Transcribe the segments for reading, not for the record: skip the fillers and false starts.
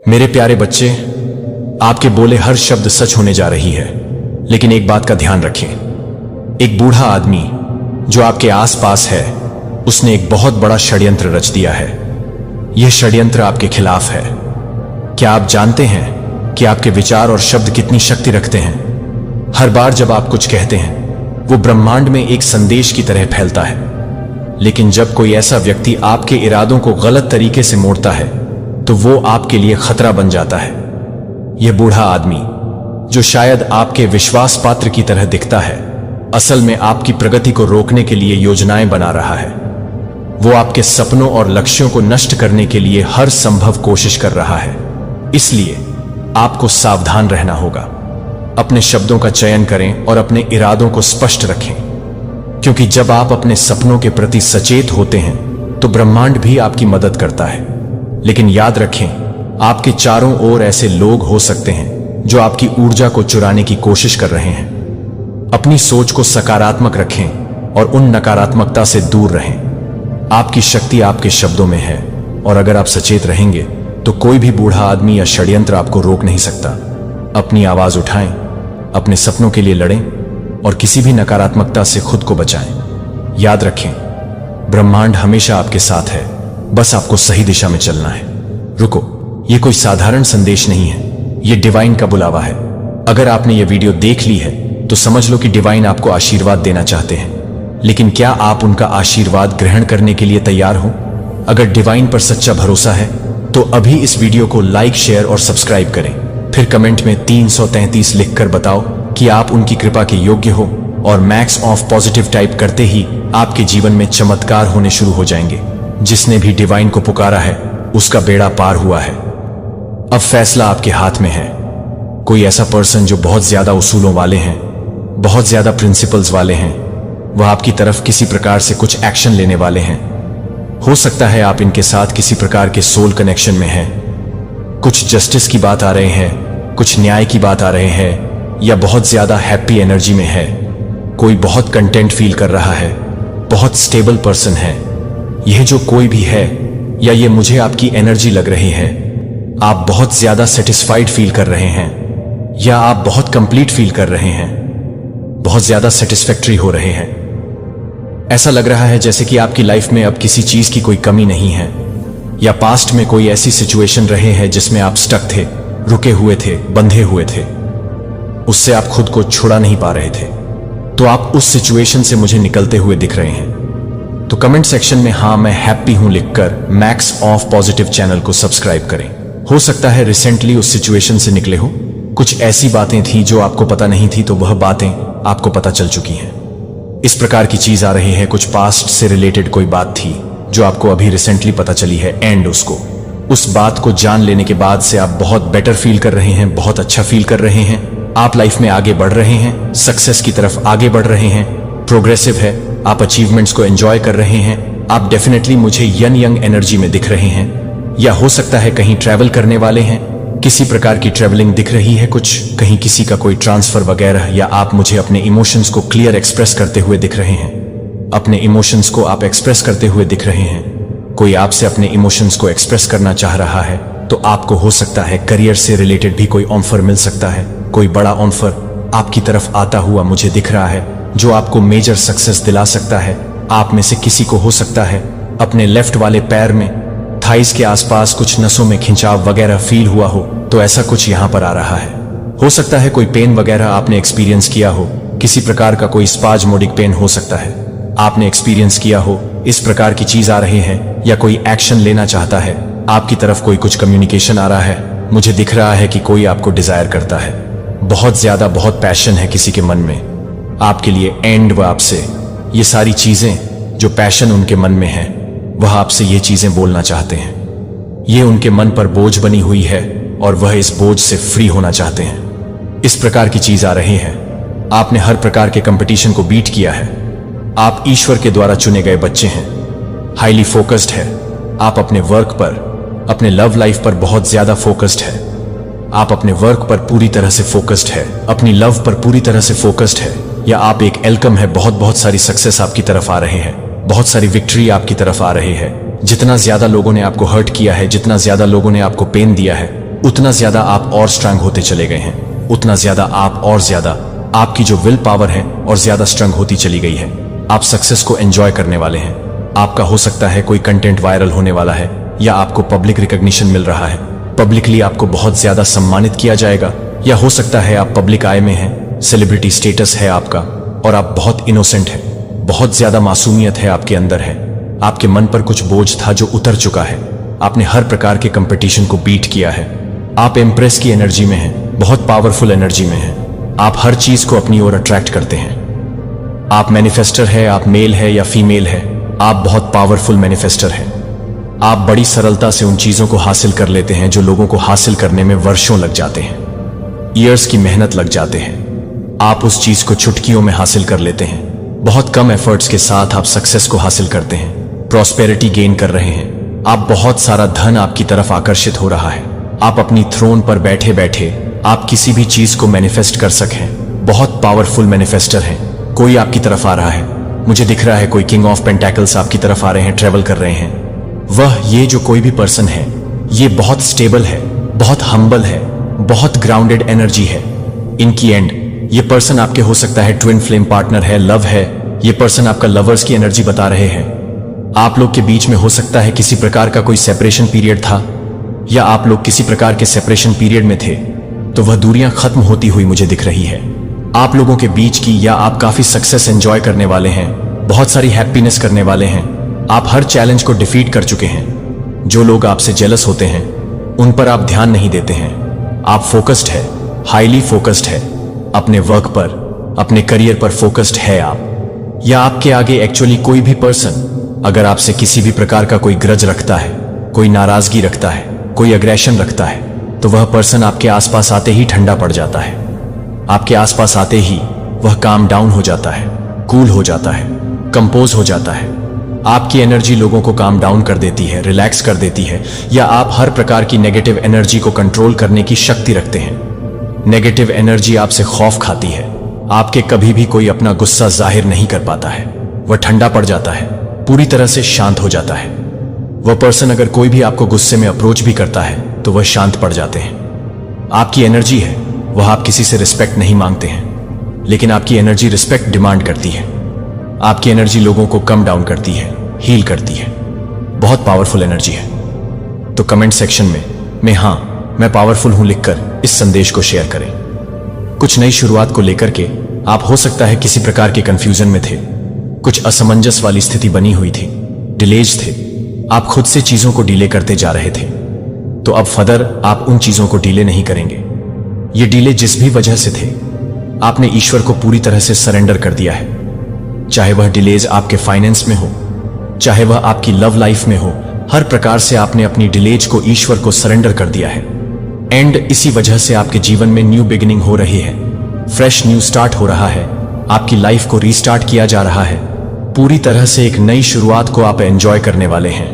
मेरे प्यारे बच्चे, आपके बोले हर शब्द सच होने जा रही है, लेकिन एक बात का ध्यान रखें। एक बूढ़ा आदमी जो आपके आसपास है, उसने एक बहुत बड़ा षड्यंत्र रच दिया है। यह षड्यंत्र आपके खिलाफ है। क्या आप जानते हैं कि आपके विचार और शब्द कितनी शक्ति रखते हैं? हर बार जब आप कुछ कहते हैं, वो ब्रह्मांड में एक संदेश की तरह फैलता है। लेकिन जब कोई ऐसा व्यक्ति आपके इरादों को गलत तरीके से मोड़ता है, तो वो आपके लिए खतरा बन जाता है। यह बूढ़ा आदमी, जो शायद आपके विश्वास पात्र की तरह दिखता है, असल में आपकी प्रगति को रोकने के लिए योजनाएं बना रहा है। वो आपके सपनों और लक्ष्यों को नष्ट करने के लिए हर संभव कोशिश कर रहा है। इसलिए आपको सावधान रहना होगा। अपने शब्दों का चयन करें और अपने इरादों को स्पष्ट रखें, क्योंकि जब आप अपने सपनों के प्रति सचेत होते हैं, तो ब्रह्मांड भी आपकी मदद करता है। लेकिन याद रखें, आपके चारों ओर ऐसे लोग हो सकते हैं जो आपकी ऊर्जा को चुराने की कोशिश कर रहे हैं। अपनी सोच को सकारात्मक रखें और उन नकारात्मकता से दूर रहें। आपकी शक्ति आपके शब्दों में है, और अगर आप सचेत रहेंगे तो कोई भी बूढ़ा आदमी या षड्यंत्र आपको रोक नहीं सकता। अपनी आवाज उठाएं, अपने सपनों के लिए लड़ें और किसी भी नकारात्मकता से खुद को बचाएं। याद रखें, ब्रह्मांड हमेशा आपके साथ है, बस आपको सही दिशा में चलना है। रुको, ये कोई साधारण संदेश नहीं है, ये डिवाइन का बुलावा है। अगर आपने ये वीडियो देख ली है तो समझ लो कि डिवाइन आपको आशीर्वाद देना चाहते हैं। लेकिन क्या आप उनका आशीर्वाद ग्रहण करने के लिए तैयार हो? अगर डिवाइन पर सच्चा भरोसा है तो अभी इस वीडियो को लाइक, शेयर और सब्सक्राइब करें। फिर कमेंट में 333 लिखकर बताओ कि आप उनकी कृपा के योग्य हो, और मैक्स ऑफ पॉजिटिव टाइप करते ही आपके जीवन में चमत्कार होने शुरू हो जाएंगे। जिसने भी डिवाइन को पुकारा है, उसका बेड़ा पार हुआ है। अब फैसला आपके हाथ में है। कोई ऐसा पर्सन जो बहुत ज्यादा उसूलों वाले हैं, बहुत ज्यादा प्रिंसिपल्स वाले हैं, वह आपकी तरफ किसी प्रकार से कुछ एक्शन लेने वाले हैं। हो सकता है आप इनके साथ किसी प्रकार के सोल कनेक्शन में हैं। कुछ जस्टिस की बात आ रहे हैं, कुछ न्याय की बात आ रहे हैं, या बहुत ज्यादा हैप्पी एनर्जी में है। कोई बहुत कंटेंट फील कर रहा है, बहुत स्टेबल पर्सन है। यह जो कोई भी है, या ये मुझे आपकी एनर्जी लग रही है। आप बहुत ज्यादा सेटिस्फाइड फील कर रहे हैं, या आप बहुत कंप्लीट फील कर रहे हैं, बहुत ज्यादा सेटिस्फैक्टरी हो रहे हैं। ऐसा लग रहा है जैसे कि आपकी लाइफ में अब किसी चीज की कोई कमी नहीं है, या पास्ट में कोई ऐसी सिचुएशन रहे हैं जिसमें आप स्टक थे, रुके हुए थे, बंधे हुए थे। उससे आप खुद को छुड़ा नहीं पा रहे थे। तो आप उस सिचुएशन से मुझे निकलते हुए दिख रहे हैं। तो कमेंट सेक्शन में हाँ मैं हैप्पी हूं लिखकर मैक्स ऑफ पॉजिटिव चैनल को सब्सक्राइब करें। हो सकता है रिसेंटली उस सिचुएशन से निकले हो। कुछ ऐसी बातें थी जो आपको पता नहीं थी, तो वह बातें आपको पता चल चुकी हैं। इस प्रकार की चीज आ रही है। कुछ पास्ट से रिलेटेड कोई बात थी जो आपको अभी रिसेंटली पता चली है, एंड उस बात को जान लेने के बाद से आप बहुत बेटर फील कर रहे हैं, बहुत अच्छा फील कर रहे हैं। आप लाइफ में आगे बढ़ रहे हैं, सक्सेस की तरफ आगे बढ़ रहे हैं, प्रोग्रेसिव है, आप अचीवमेंट्स को एंजॉय कर रहे हैं। आप डेफिनेटली मुझे यंग एनर्जी में दिख रहे हैं। या हो सकता है कहीं ट्रैवल करने वाले हैं, किसी प्रकार की ट्रैवलिंग दिख रही है, कुछ कहीं किसी का कोई ट्रांसफर वगैरह, या आप मुझे अपने इमोशंस को क्लियर एक्सप्रेस करते हुए दिख रहे हैं। अपने इमोशंस को आप एक्सप्रेस करते हुए दिख रहे हैं। कोई आपसे अपने इमोशंस को एक्सप्रेस करना चाह रहा है, तो आपको हो सकता है करियर से रिलेटेड भी कोई ऑफर मिल सकता है। कोई बड़ा ऑफर आपकी तरफ आता हुआ मुझे दिख रहा है, जो आपको मेजर सक्सेस दिला सकता है। आप में से किसी को हो सकता है अपने लेफ्ट वाले पैर में, थाइस के आसपास कुछ नसों में खिंचाव वगैरह फील हुआ हो, तो ऐसा कुछ यहां पर आ रहा है। हो सकता है कोई पेन वगैरह आपने एक्सपीरियंस किया हो, किसी प्रकार का कोई स्पाज्मोडिक पेन हो सकता है, आपने एक्सपीरियंस किया हो। इस प्रकार की चीज आ रही है, या कोई एक्शन लेना चाहता है। आपकी तरफ कोई कुछ कम्युनिकेशन आ रहा है। मुझे दिख रहा है कि कोई आपको डिजायर करता है, बहुत ज्यादा, बहुत पैशन है किसी के मन में आपके लिए, एंड वह आपसे ये सारी चीजें, जो पैशन उनके मन में है, वह आपसे ये चीजें बोलना चाहते हैं। ये उनके मन पर बोझ बनी हुई है, और वह इस बोझ से फ्री होना चाहते हैं। इस प्रकार की चीज आ रही है। आपने हर प्रकार के कंपटीशन को बीट किया है। आप ईश्वर के द्वारा चुने गए बच्चे हैं। हाईली फोकस्ड है। आप अपने वर्क पर, अपने लव लाइफ पर बहुत ज्यादा फोकस्ड है। आप अपने वर्क पर पूरी तरह से फोकस्ड है, अपनी लव पर पूरी तरह से फोकस्ड है। या आप एक एलकम है, बहुत सारी सक्सेस आपकी तरफ आ रहे हैं, बहुत सारी विक्ट्री आपकी तरफ आ रही है। जितना ज्यादा लोगों ने आपको हर्ट किया है, जितना ज्यादा लोगों ने आपको पेन दिया है, उतना ज्यादा आप और स्ट्रांग होते चले गए हैं, उतना ज्यादा आप और ज्यादा आपकी जो विल पावर है और ज्यादा स्ट्रांग होती चली गई है। आप सक्सेस को एंजॉय करने वाले हैं। आपका हो सकता है कोई कंटेंट वायरल होने वाला है, या आपको पब्लिक रिकॉग्निशन मिल रहा है, पब्लिकली आपको बहुत ज्यादा सम्मानित किया जाएगा, या हो सकता है आप पब्लिक आई में हैं, सेलिब्रिटी स्टेटस है आपका और आप बहुत इनोसेंट हैं, बहुत ज्यादा मासूमियत है आपके अंदर है। आपके मन पर कुछ बोझ था जो उतर चुका है। आपने हर प्रकार के कंपटीशन को बीट किया है। आप इम्प्रेस की एनर्जी में हैं, बहुत पावरफुल एनर्जी में हैं। आप हर चीज को अपनी ओर अट्रैक्ट करते हैं। आप मैनिफेस्टर है, आप मेल है या फीमेल है, आप बहुत पावरफुल मैनिफेस्टर हैं। आप बड़ी सरलता से उन चीजों को हासिल कर लेते हैं जो लोगों को हासिल करने में वर्षों लग जाते हैं, ईयर्स की मेहनत लग जाते हैं। आप उस चीज को चुटकियों में हासिल कर लेते हैं। बहुत कम एफर्ट्स के साथ आप सक्सेस को हासिल करते हैं, प्रॉस्पेरिटी गेन कर रहे हैं। आप बहुत सारा धन आपकी तरफ आकर्षित हो रहा है। आप अपनी थ्रोन पर बैठे बैठे आप किसी भी चीज को मैनिफेस्ट कर सकें। बहुत पावरफुल मैनिफेस्टर हैं। कोई आपकी तरफ आ रहा है, मुझे दिख रहा है कोई किंग ऑफ पेंटेकल्स आपकी तरफ आ रहे हैं, ट्रेवल कर रहे हैं। वह ये जो कोई भी पर्सन है, ये बहुत स्टेबल है, बहुत हम्बल है, बहुत ग्राउंडेड एनर्जी है। इनकी एंड ये पर्सन आपके हो सकता है ट्विन फ्लेम पार्टनर है, लव है। ये पर्सन आपका लवर्स की एनर्जी बता रहे हैं। आप लोग के बीच में हो सकता है किसी प्रकार का कोई सेपरेशन पीरियड था, या आप लोग किसी प्रकार के सेपरेशन पीरियड में थे, तो वह दूरियां खत्म होती हुई मुझे दिख रही है आप लोगों के बीच की। या आप काफी सक्सेस एंजॉय करने वाले हैं, बहुत सारी हैप्पीनेस करने वाले हैं। आप हर चैलेंज को डिफीट कर चुके हैं। जो लोग आपसे जेलस होते हैं उन पर आप ध्यान नहीं देते हैं। आप फोकस्ड है, हाईली फोकस्ड है, अपने वर्क पर, अपने करियर पर फोकस्ड है आप। या आपके आगे एक्चुअली कोई भी पर्सन अगर आपसे किसी भी प्रकार का कोई ग्रज रखता है, कोई नाराजगी रखता है, कोई अग्रेशन रखता है, तो वह पर्सन आपके आसपास आते ही ठंडा पड़ जाता है। आपके आसपास आते ही वह काम डाउन हो जाता है, कूल हो जाता है, कंपोज हो जाता है। आपकी एनर्जी लोगों को काम डाउन कर देती है, रिलैक्स कर देती है। या आप हर प्रकार की नेगेटिव एनर्जी को कंट्रोल करने की शक्ति रखते हैं। नेगेटिव एनर्जी आपसे खौफ खाती है। आपके कभी भी कोई अपना गुस्सा जाहिर नहीं कर पाता है। वह ठंडा पड़ जाता है, पूरी तरह से शांत हो जाता है। वह पर्सन अगर कोई भी आपको गुस्से में अप्रोच भी करता है तो वह शांत पड़ जाते हैं। आपकी एनर्जी है, वह आप किसी से रिस्पेक्ट नहीं मांगते हैं, लेकिन आपकी एनर्जी रिस्पेक्ट डिमांड करती है। आपकी एनर्जी लोगों को कम डाउन करती है, हील करती है। बहुत पावरफुल एनर्जी है। तो कमेंट सेक्शन में हाँ मैं पावरफुल हूं लिखकर इस संदेश को शेयर करें। कुछ नई शुरुआत को लेकर के आप हो सकता है किसी प्रकार के कंफ्यूजन में थे, कुछ असमंजस वाली स्थिति बनी हुई थी, डिलेज थे। आप खुद से चीजों को डिले करते जा रहे थे, तो अब फर्दर आप उन चीजों को डिले नहीं करेंगे। ये डिले जिस भी वजह से थे, आपने ईश्वर को पूरी तरह से सरेंडर कर दिया है। चाहे वह डिलेज आपके फाइनेंस में हो, चाहे वह आपकी लव लाइफ में हो, हर प्रकार से आपने अपनी डिलेज को ईश्वर को सरेंडर कर दिया है। एंड इसी वजह से आपके जीवन में न्यू बिगिनिंग हो रही है, फ्रेश न्यू स्टार्ट हो रहा है। आपकी लाइफ को रीस्टार्ट किया जा रहा है। पूरी तरह से एक नई शुरुआत को आप एंजॉय करने वाले हैं।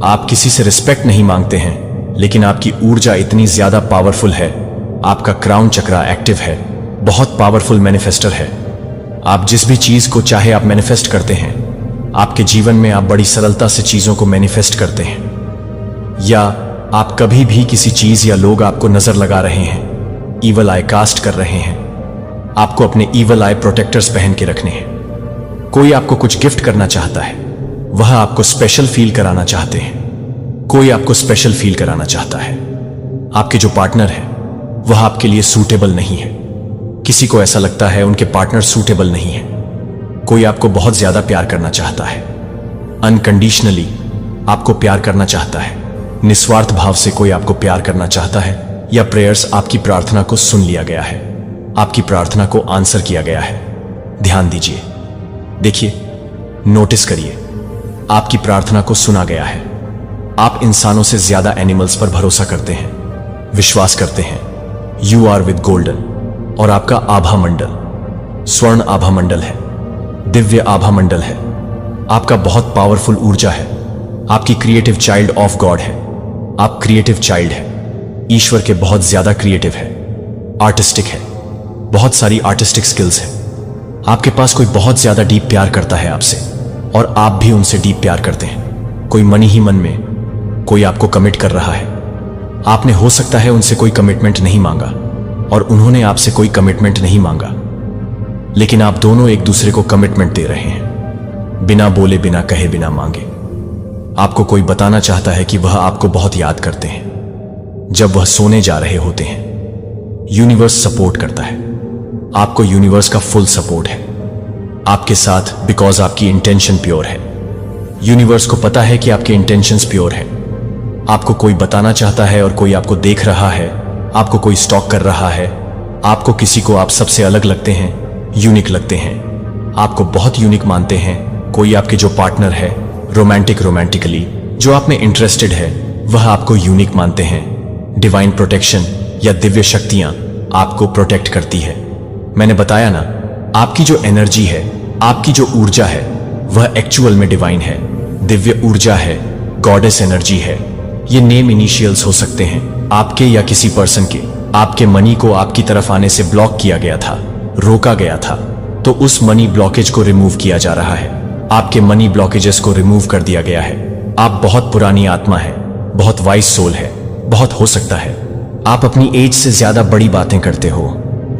आप किसी से रिस्पेक्ट नहीं मांगते हैं, लेकिन आपकी ऊर्जा इतनी ज्यादा पावरफुल है। आपका क्राउन चक्रा एक्टिव है, बहुत पावरफुल मैनिफेस्टर है। आप जिस भी चीज को चाहे आप मैनिफेस्ट करते हैं। आपके जीवन में आप बड़ी सरलता से चीजों को मैनिफेस्ट करते हैं। या आप कभी भी किसी चीज या लोग आपको नजर लगा रहे हैं, ईवल आई कास्ट कर रहे हैं, आपको अपने ईवल आई प्रोटेक्टर्स पहन के रखने हैं। कोई आपको कुछ गिफ्ट करना चाहता है, वह आपको स्पेशल फील कराना चाहते हैं। कोई आपको स्पेशल फील कराना चाहता है। आपके जो पार्टनर है वह आपके लिए सूटेबल नहीं है। किसी को ऐसा लगता है उनके पार्टनर सूटेबल नहीं है। कोई आपको बहुत ज्यादा प्यार करना चाहता है, अनकंडीशनली आपको प्यार करना चाहता है। निस्वार्थ भाव से कोई आपको प्यार करना चाहता है। या प्रेयर्स आपकी प्रार्थना को सुन लिया गया है, आपकी प्रार्थना को आंसर किया गया है। ध्यान दीजिए, देखिए, नोटिस करिए, आपकी प्रार्थना को सुना गया है। आप इंसानों से ज्यादा एनिमल्स पर भरोसा करते हैं, विश्वास करते हैं। You are with golden. और आपका आभा मंडल स्वर्ण आभा मंडल है, दिव्य आभा मंडल है। आपका बहुत पावरफुल ऊर्जा है। आपकी क्रिएटिव चाइल्ड ऑफ गॉड है। आप क्रिएटिव चाइल्ड है, ईश्वर के बहुत ज्यादा क्रिएटिव है, आर्टिस्टिक है, बहुत सारी आर्टिस्टिक स्किल्स है। आपके पास कोई बहुत ज्यादा डीप प्यार करता है आपसे, और आप भी उनसे डीप प्यार करते हैं। कोई मन ही मन में कोई आपको कमिट कर रहा है। आपने हो सकता है उनसे कोई कमिटमेंट नहीं मांगा और उन्होंने आपसे कोई कमिटमेंट नहीं मांगा, लेकिन आप दोनों एक दूसरे को कमिटमेंट दे रहे हैं, बिना बोले, बिना कहे, बिना मांगे। आपको कोई बताना चाहता है कि वह आपको बहुत याद करते हैं जब वह सोने जा रहे होते हैं। यूनिवर्स सपोर्ट करता है, आपको यूनिवर्स का फुल सपोर्ट है आपके साथ, बिकॉज आपकी इंटेंशन प्योर है। यूनिवर्स को पता है कि आपके इंटेंशंस प्योर है। आपको कोई बताना चाहता है और कोई आपको देख रहा है, आपको कोई स्टॉक कर रहा है, आपको किसी को आप सबसे अलग लगते हैं, यूनिक लगते हैं, आपको बहुत यूनिक मानते हैं। कोई आपके जो पार्टनर है रोमांटिकली जो आप में इंटरेस्टेड है, वह आपको यूनिक मानते हैं। डिवाइन प्रोटेक्शन या दिव्य शक्तियां आपको प्रोटेक्ट करती है। मैंने बताया ना, आपकी जो एनर्जी है, आपकी जो ऊर्जा है, वह एक्चुअल में डिवाइन है, दिव्य ऊर्जा है, गॉडेस एनर्जी है। ये नेम इनिशियल्स हो सकते हैं आपके या किसी पर्सन के। आपके मनी को आपकी तरफ आने से ब्लॉक किया गया था, रोका गया था, तो उस मनी ब्लॉकेज को रिमूव किया जा रहा है। आपके मनी ब्लॉकेजेस को रिमूव कर दिया गया है। आप बहुत पुरानी आत्मा है, बहुत वाइज सोल है। बहुत हो सकता है आप अपनी एज से ज्यादा बड़ी बातें करते हो,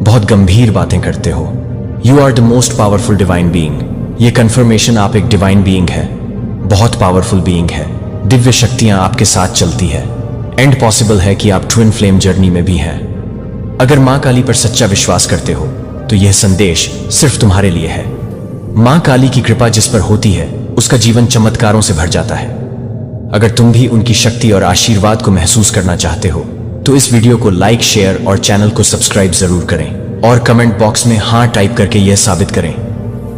बहुत गंभीर बातें करते हो। You are the most powerful divine being. ये कंफर्मेशन आप एक डिवाइन बीइंग है, बहुत पावरफुल बीइंग है। दिव्य शक्तियां आपके साथ चलती है। एंड पॉसिबल है कि आप ट्विन फ्लेम जर्नी में भी हैं। अगर मां काली पर सच्चा विश्वास करते हो तो यह संदेश सिर्फ तुम्हारे लिए है। मां काली की कृपा जिस पर होती है उसका जीवन चमत्कारों से भर जाता है। अगर तुम भी उनकी शक्ति और आशीर्वाद को महसूस करना चाहते हो तो इस वीडियो को लाइक, शेयर और चैनल को सब्सक्राइब जरूर करें और कमेंट बॉक्स में हाँ टाइप करके यह साबित करें।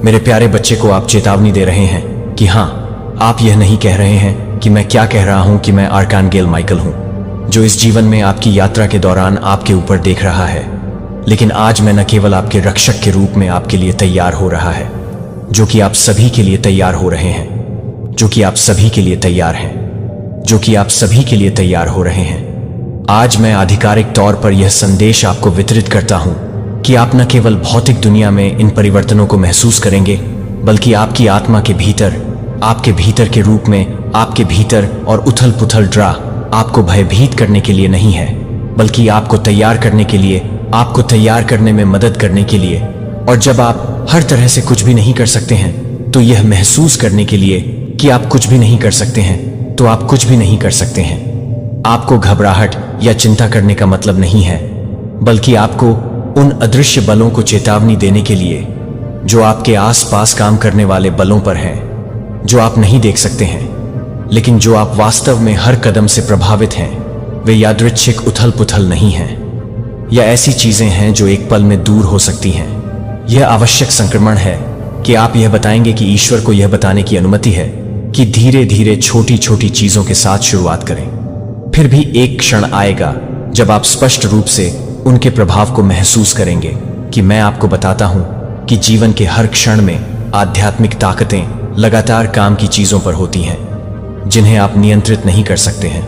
मेरे प्यारे बच्चे को आप चेतावनी दे रहे हैं कि हाँ, आप यह नहीं कह रहे हैं कि मैं क्या कह रहा हूं कि मैं आर्कानगेल माइकल हूं, जो इस जीवन में आपकी यात्रा के दौरान आपके ऊपर देख रहा है, लेकिन आज मैं न केवल आपके रक्षक के रूप में आपके लिए तैयार हो रहा है, जो कि आप सभी के लिए तैयार हो रहे हैं, जो कि आप सभी के लिए तैयार हैं, जो कि आप सभी के लिए तैयार हो रहे हैं। आज मैं आधिकारिक तौर पर यह संदेश आपको वितरित करता हूं कि आप न केवल भौतिक दुनिया में इन परिवर्तनों को महसूस करेंगे, बल्कि आपकी आत्मा के भीतर, आपके भीतर के रूप में, आपके भीतर और उथल पुथल ड्रा आपको भयभीत करने के लिए नहीं है, बल्कि आपको तैयार करने के लिए, आपको तैयार करने में मदद करने के लिए। और जब आप हर तरह से कुछ भी नहीं कर सकते हैं, तो यह महसूस करने के लिए कि आप कुछ भी नहीं कर सकते हैं, तो आप कुछ भी नहीं कर सकते हैं। आपको घबराहट या चिंता करने का मतलब नहीं है, बल्कि आपको उन अदृश्य बलों को चेतावनी देने के लिए जो आपके आसपास काम करने वाले बलों पर हैं, जो आप नहीं देख सकते हैं, लेकिन जो आप वास्तव में हर कदम से प्रभावित हैं। वे यादृच्छिक उथल पुथल नहीं हैं, या ऐसी चीजें हैं जो एक पल में दूर हो सकती हैं। यह आवश्यक संक्रमण है कि आप यह बताएंगे कि ईश्वर को यह बताने की अनुमति है कि धीरे धीरे छोटी छोटी चीजों के साथ शुरुआत करें। फिर भी एक क्षण आएगा जब आप स्पष्ट रूप से उनके प्रभाव को महसूस करेंगे कि मैं आपको बताता हूं कि जीवन के हर क्षण में आध्यात्मिक ताकतें लगातार काम की चीजों पर होती हैं, जिन्हें आप नियंत्रित नहीं कर सकते हैं,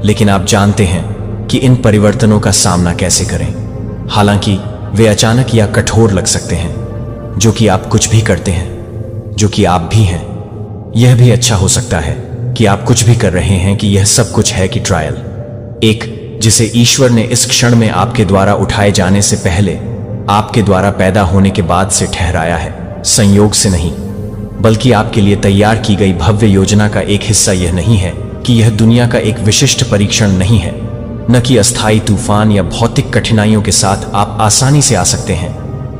लेकिन आप जानते हैं कि इन परिवर्तनों का सामना कैसे करें। हालांकि वे अचानक या कठोर लग सकते हैं, जो कि आप कुछ भी करते हैं, जो कि आप भी हैं। यह भी अच्छा हो सकता है कि आप कुछ भी कर रहे हैं कि यह सब कुछ है कि ट्रायल, एक जिसे ईश्वर ने इस क्षण में आपके द्वारा उठाए जाने से पहले, आपके द्वारा पैदा होने के बाद से ठहराया है, संयोग से नहीं, बल्कि आपके लिए तैयार की गई भव्य योजना का एक हिस्सा। यह नहीं है कि यह दुनिया का एक विशिष्ट परीक्षण नहीं है, न कि अस्थायी तूफान या भौतिक कठिनाइयों के साथ आप आसानी से आ सकते हैं,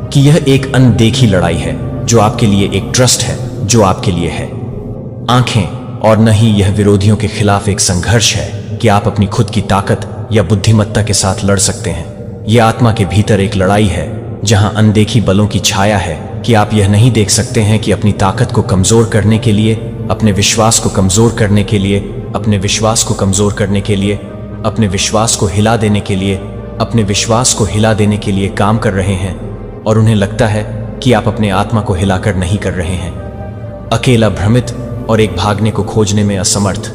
कि यह एक अनदेखी लड़ाई है जो आपके लिए एक ट्रस्ट है जो आपके लिए है आंखें, और न ही यह विरोधियों के खिलाफ एक संघर्ष है कि आप अपनी खुद की ताकत या बुद्धिमत्ता के साथ लड़ सकते हैं। यह आत्मा के भीतर एक लड़ाई है जहां अनदेखी बलों की छाया है कि आप यह नहीं देख सकते हैं कि अपनी ताकत को कमजोर करने के लिए, अपने विश्वास को कमजोर करने के लिए, अपने विश्वास को कमजोर करने के लिए, अपने विश्वास को हिला देने के लिए, अपने विश्वास को हिला देने के लिए काम कर रहे हैं, और उन्हें लगता है कि आप अपने आत्मा को हिलाकर नहीं कर रहे हैं। अकेला, भ्रमित और एक भागने को खोजने में असमर्थ।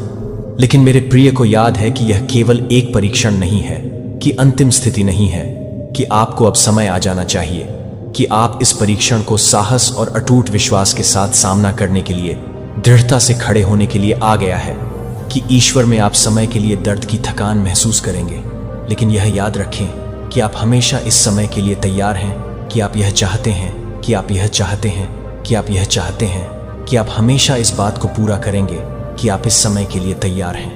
लेकिन मेरे प्रिय को याद है कि यह केवल एक परीक्षण नहीं है, कि अंतिम स्थिति नहीं है, कि आपको अब समय आ जाना चाहिए कि आप इस परीक्षण को साहस और अटूट विश्वास के साथ सामना करने के लिए, दृढ़ता से खड़े होने के लिए आ गया है, कि कि ईश्वर में आप समय के लिए दर्द की थकान महसूस करेंगे, लेकिन यह याद रखें कि आप हमेशा इस समय के लिए तैयार हैं कि आप यह चाहते हैं, कि आप यह चाहते हैं, कि आप यह चाहते हैं, कि आप हमेशा इस बात को पूरा करेंगे कि आप इस समय के लिए तैयार हैं।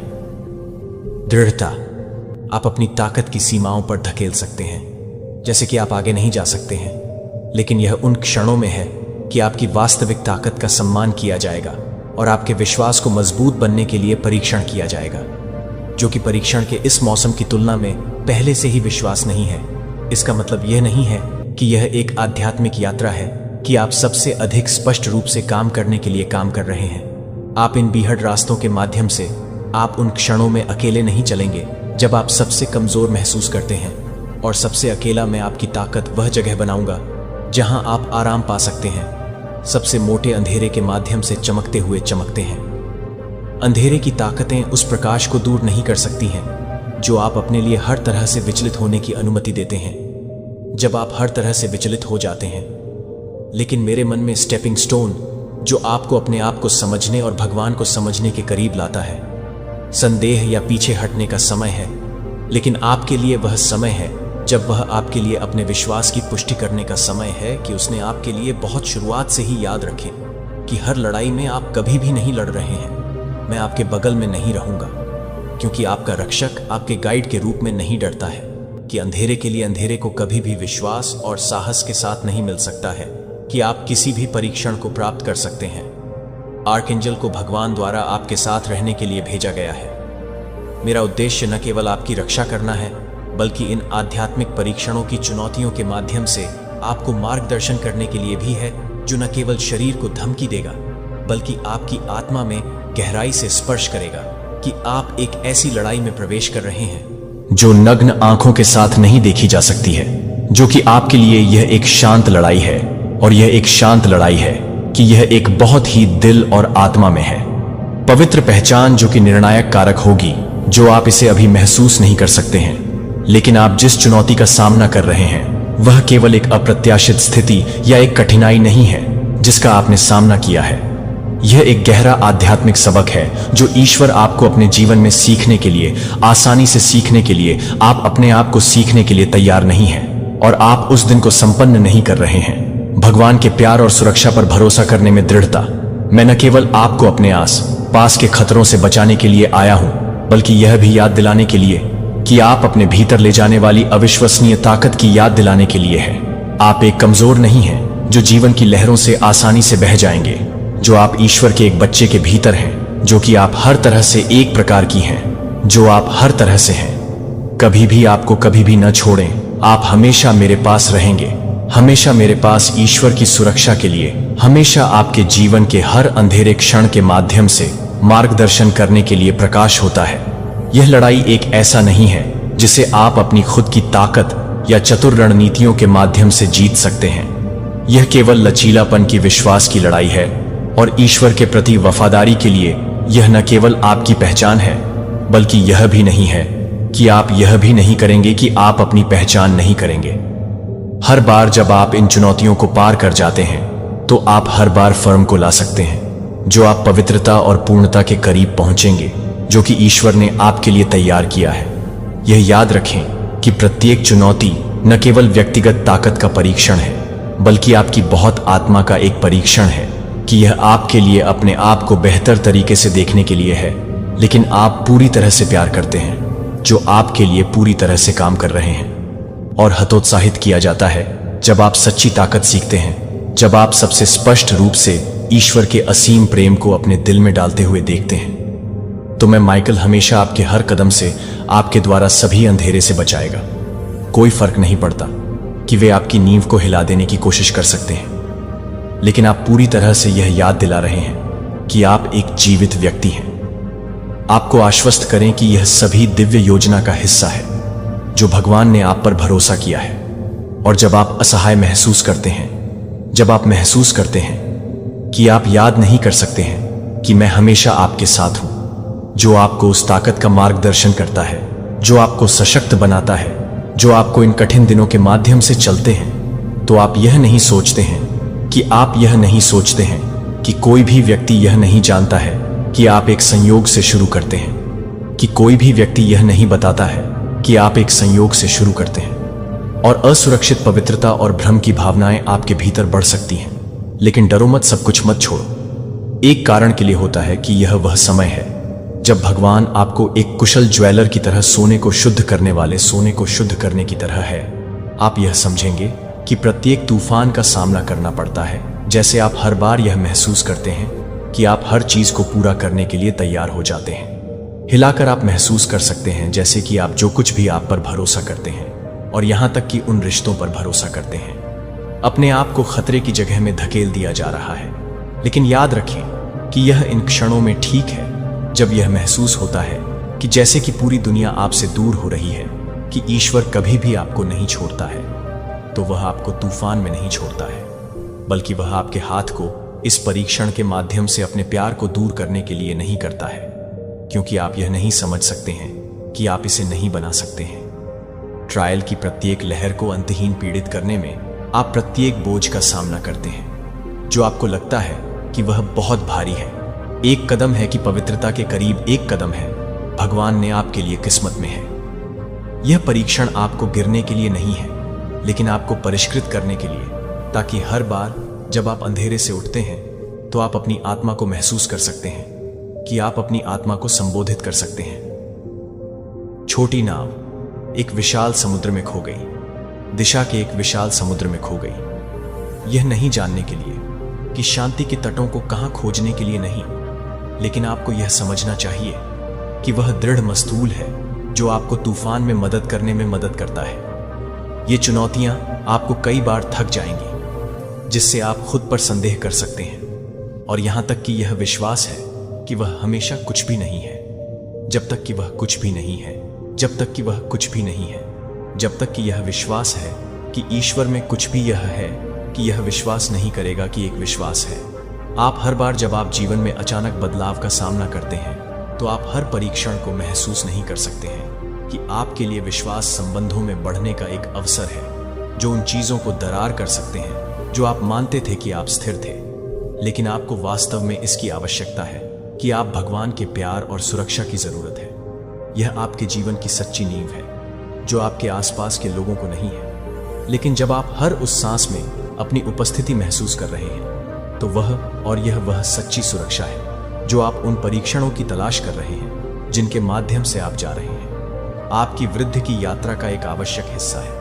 दृढ़ता, आप अपनी ताकत की सीमाओं पर धकेल सकते हैं, जैसे कि आप आगे नहीं जा सकते हैं, लेकिन यह उन क्षणों में है कि आपकी वास्तविक ताकत का सम्मान किया जाएगा और आपके विश्वास को मजबूत बनने के लिए परीक्षण किया जाएगा, जो कि परीक्षण के इस मौसम की तुलना में पहले से ही विश्वास नहीं है। इसका मतलब यह नहीं है कि यह एक आध्यात्मिक यात्रा है कि आप सबसे अधिक स्पष्ट रूप से काम करने के लिए काम कर रहे हैं। आप इन बीहड़ रास्तों के माध्यम से आप उन क्षणों में अकेले नहीं चलेंगे जब आप सबसे कमजोर महसूस करते हैं, और सबसे अकेला मैं आपकी ताकत वह जगह बनाऊंगा जहां आप आराम पा सकते हैं। सबसे मोटे अंधेरे के माध्यम से चमकते हुए चमकते हैं। अंधेरे की ताकतें उस प्रकाश को दूर नहीं कर सकती हैं जो आप अपने लिए हर तरह से विचलित होने की अनुमति देते हैं। जब आप हर तरह से विचलित हो जाते हैं, लेकिन मेरे मन में स्टेपिंग स्टोन जो आपको अपने आप को समझने और भगवान को समझने के करीब लाता है। संदेह या पीछे हटने का समय है, लेकिन आपके लिए वह समय है जब वह आपके लिए अपने विश्वास की पुष्टि करने का समय है कि उसने आपके लिए बहुत शुरुआत से ही याद रखे कि हर लड़ाई में आप कभी भी नहीं लड़ रहे हैं। मैं आपके बगल में नहीं रहूंगा, क्योंकि आपका रक्षक आपके गाइड के रूप में नहीं डरता है कि अंधेरे के लिए अंधेरे को कभी भी विश्वास और साहस के साथ नहीं मिल सकता है कि आप किसी भी परीक्षण को प्राप्त कर सकते हैं। आर्कएंजल को भगवान द्वारा आपके साथ रहने के लिए भेजा गया है। मेरा उद्देश्य न केवल आपकी रक्षा करना है, बल्कि इन आध्यात्मिक परीक्षणों की चुनौतियों के माध्यम से आपको मार्गदर्शन करने के लिए भी है, जो न केवल शरीर को धमकी देगा, बल्कि आपकी आत्मा में गहराई से स्पर्श करेगा कि आप एक ऐसी लड़ाई में प्रवेश कर रहे हैं जो नग्न आंखों के साथ नहीं देखी जा सकती है, जो कि आपके लिए यह एक शांत लड़ाई है, और यह एक शांत लड़ाई है कि यह एक बहुत ही दिल और आत्मा में है। पवित्र पहचान जो कि निर्णायक कारक होगी, जो आप इसे अभी महसूस नहीं कर सकते हैं, लेकिन आप जिस चुनौती का सामना कर रहे हैं वह केवल एक अप्रत्याशित स्थिति या एक कठिनाई नहीं है जिसका आपने सामना किया है। यह एक गहरा आध्यात्मिक सबक है जो ईश्वर आपको अपने जीवन में सीखने के लिए, आसानी से सीखने के लिए, आप अपने आप को सीखने के लिए तैयार नहीं हैं, और आप उस दिन को संपन्न नहीं कर रहे हैं। भगवान के प्यार और सुरक्षा पर भरोसा करने में दृढ़ता। मैं न केवल आपको अपने आस पास के खतरों से बचाने के लिए आया हूं, बल्कि यह भी याद दिलाने के लिए कि आप अपने भीतर ले जाने वाली अविश्वसनीय ताकत की याद दिलाने के लिए है। आप एक कमजोर नहीं हैं जो जीवन की लहरों से आसानी से बह जाएंगे, जो आप ईश्वर के एक बच्चे के भीतर हैं, जो कि आप हर तरह से एक प्रकार की हैं, जो आप हर तरह से हैं। कभी भी आपको कभी भी न छोड़ें। आप हमेशा मेरे पास रहेंगे, हमेशा मेरे पास ईश्वर की सुरक्षा के लिए, हमेशा आपके जीवन के हर अंधेरे क्षण के माध्यम से मार्गदर्शन करने के लिए प्रकाश होता है। यह लड़ाई एक ऐसा नहीं है जिसे आप अपनी खुद की ताकत या चतुर रणनीतियों के माध्यम से जीत सकते हैं। यह केवल लचीलापन की विश्वास की लड़ाई है, और ईश्वर के प्रति वफादारी के लिए यह न केवल आपकी पहचान है, बल्कि यह भी नहीं है कि आप यह भी नहीं करेंगे कि आप अपनी पहचान नहीं करेंगे। हर बार जब आप इन चुनौतियों को पार कर जाते हैं तो आप हर बार फर्म को ला सकते हैं, जो आप पवित्रता और पूर्णता के करीब पहुंचेंगे, जो कि ईश्वर ने आपके लिए तैयार किया है। यह याद रखें कि प्रत्येक चुनौती न केवल व्यक्तिगत ताकत का परीक्षण है, बल्कि आपकी बहुत आत्मा का एक परीक्षण है कि यह आपके लिए अपने आप को बेहतर तरीके से देखने के लिए है। लेकिन आप पूरी तरह से प्यार करते हैं, जो आपके लिए पूरी तरह से काम कर रहे हैं। और हतोत्साहित किया जाता है जब आप सच्ची ताकत सीखते हैं, जब आप सबसे स्पष्ट रूप से ईश्वर के असीम प्रेम को अपने दिल में डालते हुए देखते हैं। तो मैं माइकल हमेशा आपके हर कदम से आपके द्वारा सभी अंधेरे से बचाएगा। कोई फर्क नहीं पड़ता कि वे आपकी नींव को हिला देने की कोशिश कर सकते हैं, लेकिन आप पूरी तरह से यह याद दिला रहे हैं कि आप एक जीवित व्यक्ति हैं। आपको आश्वस्त करें कि यह सभी दिव्य योजना का हिस्सा है जो भगवान ने आप पर भरोसा किया है। और जब आप असहाय महसूस करते हैं, जब आप महसूस करते हैं कि आप याद नहीं कर सकते हैं कि मैं हमेशा आपके साथ हूं, जो आपको उस ताकत का मार्गदर्शन करता है, जो आपको सशक्त बनाता है, जो आपको इन कठिन दिनों के माध्यम से चलते हैं, तो आप यह नहीं सोचते हैं कि कोई भी व्यक्ति यह नहीं जानता है कि आप एक संयोग से शुरू करते हैं, कि कोई भी व्यक्ति यह नहीं बताता है कि आप एक संयोग से शुरू करते हैं। और असुरक्षित पवित्रता और भ्रम की भावनाएं आपके भीतर बढ़ सकती हैं, लेकिन डरो मत, सब कुछ मत छोड़ो। एक कारण के लिए होता है कि यह वह समय है जब भगवान आपको एक कुशल ज्वेलर की तरह सोने को शुद्ध करने वाले सोने को शुद्ध करने की तरह है। आप यह समझेंगे कि प्रत्येक तूफान का सामना करना पड़ता है, जैसे आप हर बार यह महसूस करते हैं कि आप हर चीज को पूरा करने के लिए तैयार हो जाते हैं। हिलाकर आप महसूस कर सकते हैं जैसे कि आप जो कुछ भी आप पर भरोसा करते हैं, और यहां तक कि उन रिश्तों पर भरोसा करते हैं, अपने आप को खतरे की जगह में धकेल दिया जा रहा है। लेकिन याद रखें कि यह इन क्षणों में ठीक है जब यह महसूस होता है कि जैसे कि पूरी दुनिया आपसे दूर हो रही है, कि ईश्वर कभी भी आपको नहीं छोड़ता है, तो वह आपको तूफान में नहीं छोड़ता है, बल्कि वह आपके हाथ को इस परीक्षण के माध्यम से अपने प्यार को दूर करने के लिए नहीं करता है, क्योंकि आप यह नहीं समझ सकते हैं कि आप इसे नहीं बना सकते हैं। ट्रायल की प्रत्येक लहर को अंतहीन पीड़ित करने में आप प्रत्येक बोझ का सामना करते हैं जो आपको लगता है कि वह बहुत भारी है। एक कदम है कि पवित्रता के करीब एक कदम है भगवान ने आपके लिए किस्मत में है। यह परीक्षण आपको गिरने के लिए नहीं है, लेकिन आपको परिष्कृत करने के लिए, ताकि हर बार जब आप अंधेरे से उठते हैं तो आप अपनी आत्मा को महसूस कर सकते हैं, कि आप अपनी आत्मा को संबोधित कर सकते हैं। छोटी नाव एक विशाल समुद्र में खो गई, दिशा के एक विशाल समुद्र में खो गई। यह नहीं जानने के लिए कि शांति के तटों को कहां खोजने के लिए नहीं, लेकिन आपको यह समझना चाहिए कि वह दृढ़ मस्तूल है जो आपको तूफान में मदद करने में मदद करता है। ये चुनौतियां आपको कई बार थक जाएंगी, जिससे आप खुद पर संदेह कर सकते हैं, और यहां तक कि यह विश्वास है कि वह हमेशा कुछ भी नहीं है, जब तक कि वह कुछ भी नहीं है, जब तक कि वह कुछ भी नहीं है, जब तक कि यह विश्वास है कि ईश्वर में कुछ भी यह है कि यह विश्वास नहीं करेगा कि एक विश्वास है। आप हर बार जब आप जीवन में अचानक बदलाव का सामना करते हैं, तो आप हर परीक्षण को महसूस नहीं कर सकते हैं कि आपके लिए विश्वास संबंधों में बढ़ने का एक अवसर है, जो उन चीजों को दरार कर सकते हैं जो आप मानते थे कि आप स्थिर थे। लेकिन आपको वास्तव में इसकी आवश्यकता है कि आप भगवान के प्यार और सुरक्षा की जरूरत है। यह आपके जीवन की सच्ची नींव है, जो आपके आसपास के लोगों को नहीं है। लेकिन जब आप हर उस सांस में अपनी उपस्थिति महसूस कर रहे हैं, तो वह सच्ची सुरक्षा है जो आप उन परीक्षणों की तलाश कर रहे हैं जिनके माध्यम से आप जा रहे हैं। आपकी वृद्धि की यात्रा का एक आवश्यक हिस्सा है।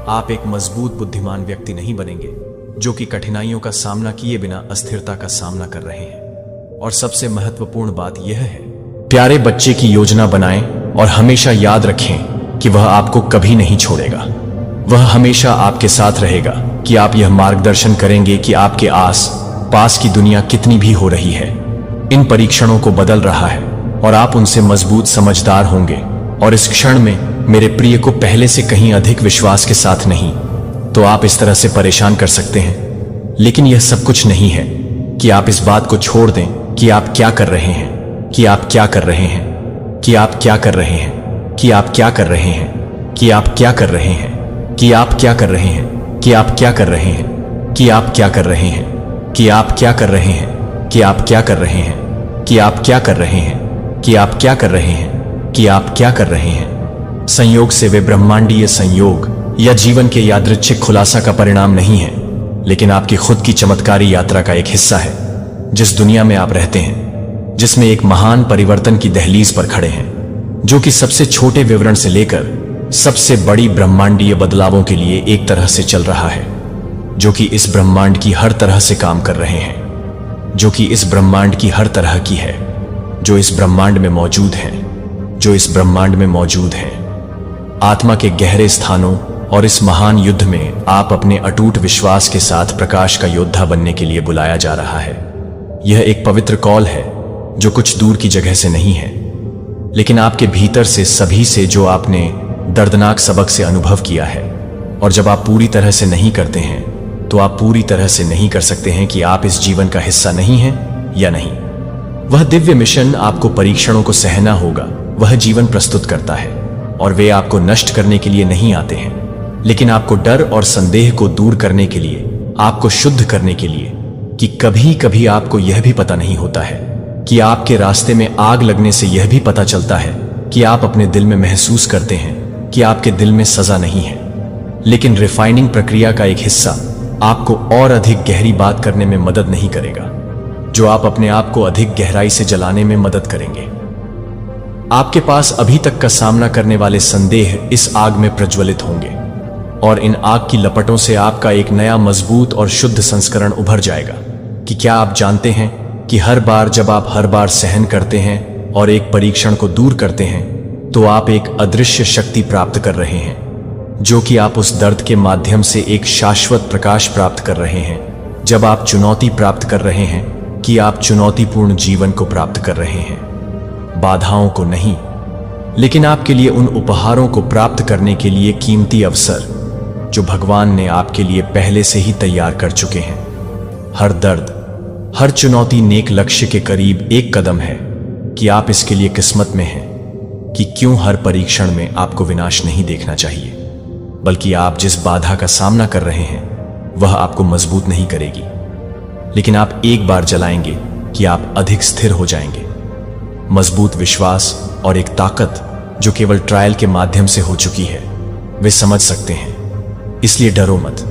आप एक मजबूत बुद्धिमान व्यक्ति नहीं बनेंगे जो कि कठिनाइयों का सामना किए बिना अस्थिरता का सामना कर रहे हैं। और सबसे महत्वपूर्ण बात यह है, प्यारे बच्चे की योजना बनाएं और हमेशा याद रखें कि वह आपको कभी नहीं छोड़ेगा। वह हमेशा आपके साथ रहेगा, कि आप यह मार्गदर्शन करेंगे कि आपके आस पास की दुनिया कितनी भी हो रही है, इन परीक्षणों को बदल रहा है, और आप उनसे मजबूत समझदार होंगे। और इस क्षण में मेरे प्रिय को पहले से कहीं अधिक विश्वास के साथ नहीं, तो आप इस तरह से परेशान कर सकते हैं, लेकिन यह सब कुछ नहीं है कि आप इस बात को छोड़ दें कि आप क्या कर रहे हैं, कि आप क्या कर रहे हैं, कि आप क्या कर रहे हैं, कि आप क्या कर रहे हैं, कि आप क्या कर रहे हैं, कि आप क्या कर रहे हैं, कि आप क्या कर रहे हैं, कि आप क्या कर रहे हैं, कि आप क्या कर रहे हैं, कि आप क्या कर रहे हैं, कि आप क्या कर रहे हैं, कि आप क्या कर रहे हैं, कि आप क्या कर रहे हैं। संयोग से वे ब्रह्मांडीय संयोग या जीवन के यादृच्छिक खुलासा का परिणाम नहीं है, लेकिन आपकी खुद की चमत्कारी यात्रा का एक हिस्सा है। जिस दुनिया में आप रहते हैं, जिसमें एक महान परिवर्तन की दहलीज पर खड़े हैं, जो कि सबसे छोटे विवरण से लेकर सबसे बड़ी ब्रह्मांडीय बदलावों के लिए एक तरह से चल रहा है, जो कि इस ब्रह्मांड की हर तरह से काम कर रहे हैं, जो कि इस ब्रह्मांड की हर तरह की है, जो इस ब्रह्मांड में मौजूद है, जो इस ब्रह्मांड में मौजूद है। आत्मा के गहरे स्थानों और इस महान युद्ध में आप अपने अटूट विश्वास के साथ प्रकाश का योद्धा बनने के लिए बुलाया जा रहा है। यह एक पवित्र कॉल है जो कुछ दूर की जगह से नहीं है, लेकिन आपके भीतर से, सभी से, जो आपने दर्दनाक सबक से अनुभव किया है। और जब आप पूरी तरह से नहीं करते हैं, तो आप पूरी तरह से नहीं कर सकते हैं कि आप इस जीवन का हिस्सा नहीं हैं या नहीं। वह दिव्य मिशन आपको परीक्षणों को सहना होगा। वह जीवन प्रस्तुत करता है, और वे आपको नष्ट करने के लिए नहीं आते हैं, लेकिन आपको डर और संदेह को दूर करने के लिए, आपको शुद्ध करने के लिए, कि कभी कभी आपको यह भी पता नहीं होता है कि आपके रास्ते में आग लगने से यह भी पता चलता है कि आप अपने दिल में महसूस करते हैं कि आपके दिल में सजा नहीं है। लेकिन रिफाइनिंग प्रक्रिया का एक हिस्सा आपको और अधिक गहरी बात करने में मदद नहीं करेगा, जो आप अपने आप को अधिक गहराई से जलाने में मदद करेंगे। आपके पास अभी तक का सामना करने वाले संदेह इस आग में प्रज्वलित होंगे और इन आग की लपटों से आपका एक नया मजबूत और शुद्ध संस्करण उभर जाएगा। कि क्या आप जानते हैं कि हर बार जब आप हर बार सहन करते हैं और एक परीक्षण को दूर करते हैं तो आप एक अदृश्य शक्ति प्राप्त कर रहे हैं, जो कि आप उस दर्द के माध्यम से एक शाश्वत प्रकाश प्राप्त कर रहे हैं। जब आप चुनौती प्राप्त कर रहे हैं कि आप चुनौतीपूर्ण जीवन को प्राप्त कर रहे हैं, बाधाओं को नहीं, लेकिन आपके लिए उन उपहारों को प्राप्त करने के लिए कीमती अवसर जो भगवान ने आपके लिए पहले से ही तैयार कर चुके हैं। हर दर्द, हर चुनौती नेक लक्ष्य के करीब एक कदम है कि आप इसके लिए किस्मत में हैं कि क्यों हर परीक्षण में आपको विनाश नहीं देखना चाहिए, बल्कि आप जिस बाधा का सामना कर रहे हैं वह आपको मजबूत नहीं करेगी, लेकिन आप एक बार जलाएंगे कि आप अधिक स्थिर हो जाएंगे। मजबूत विश्वास और एक ताकत जो केवल ट्रायल के माध्यम से हो चुकी है, वे समझ सकते हैं। इसलिए डरो मत,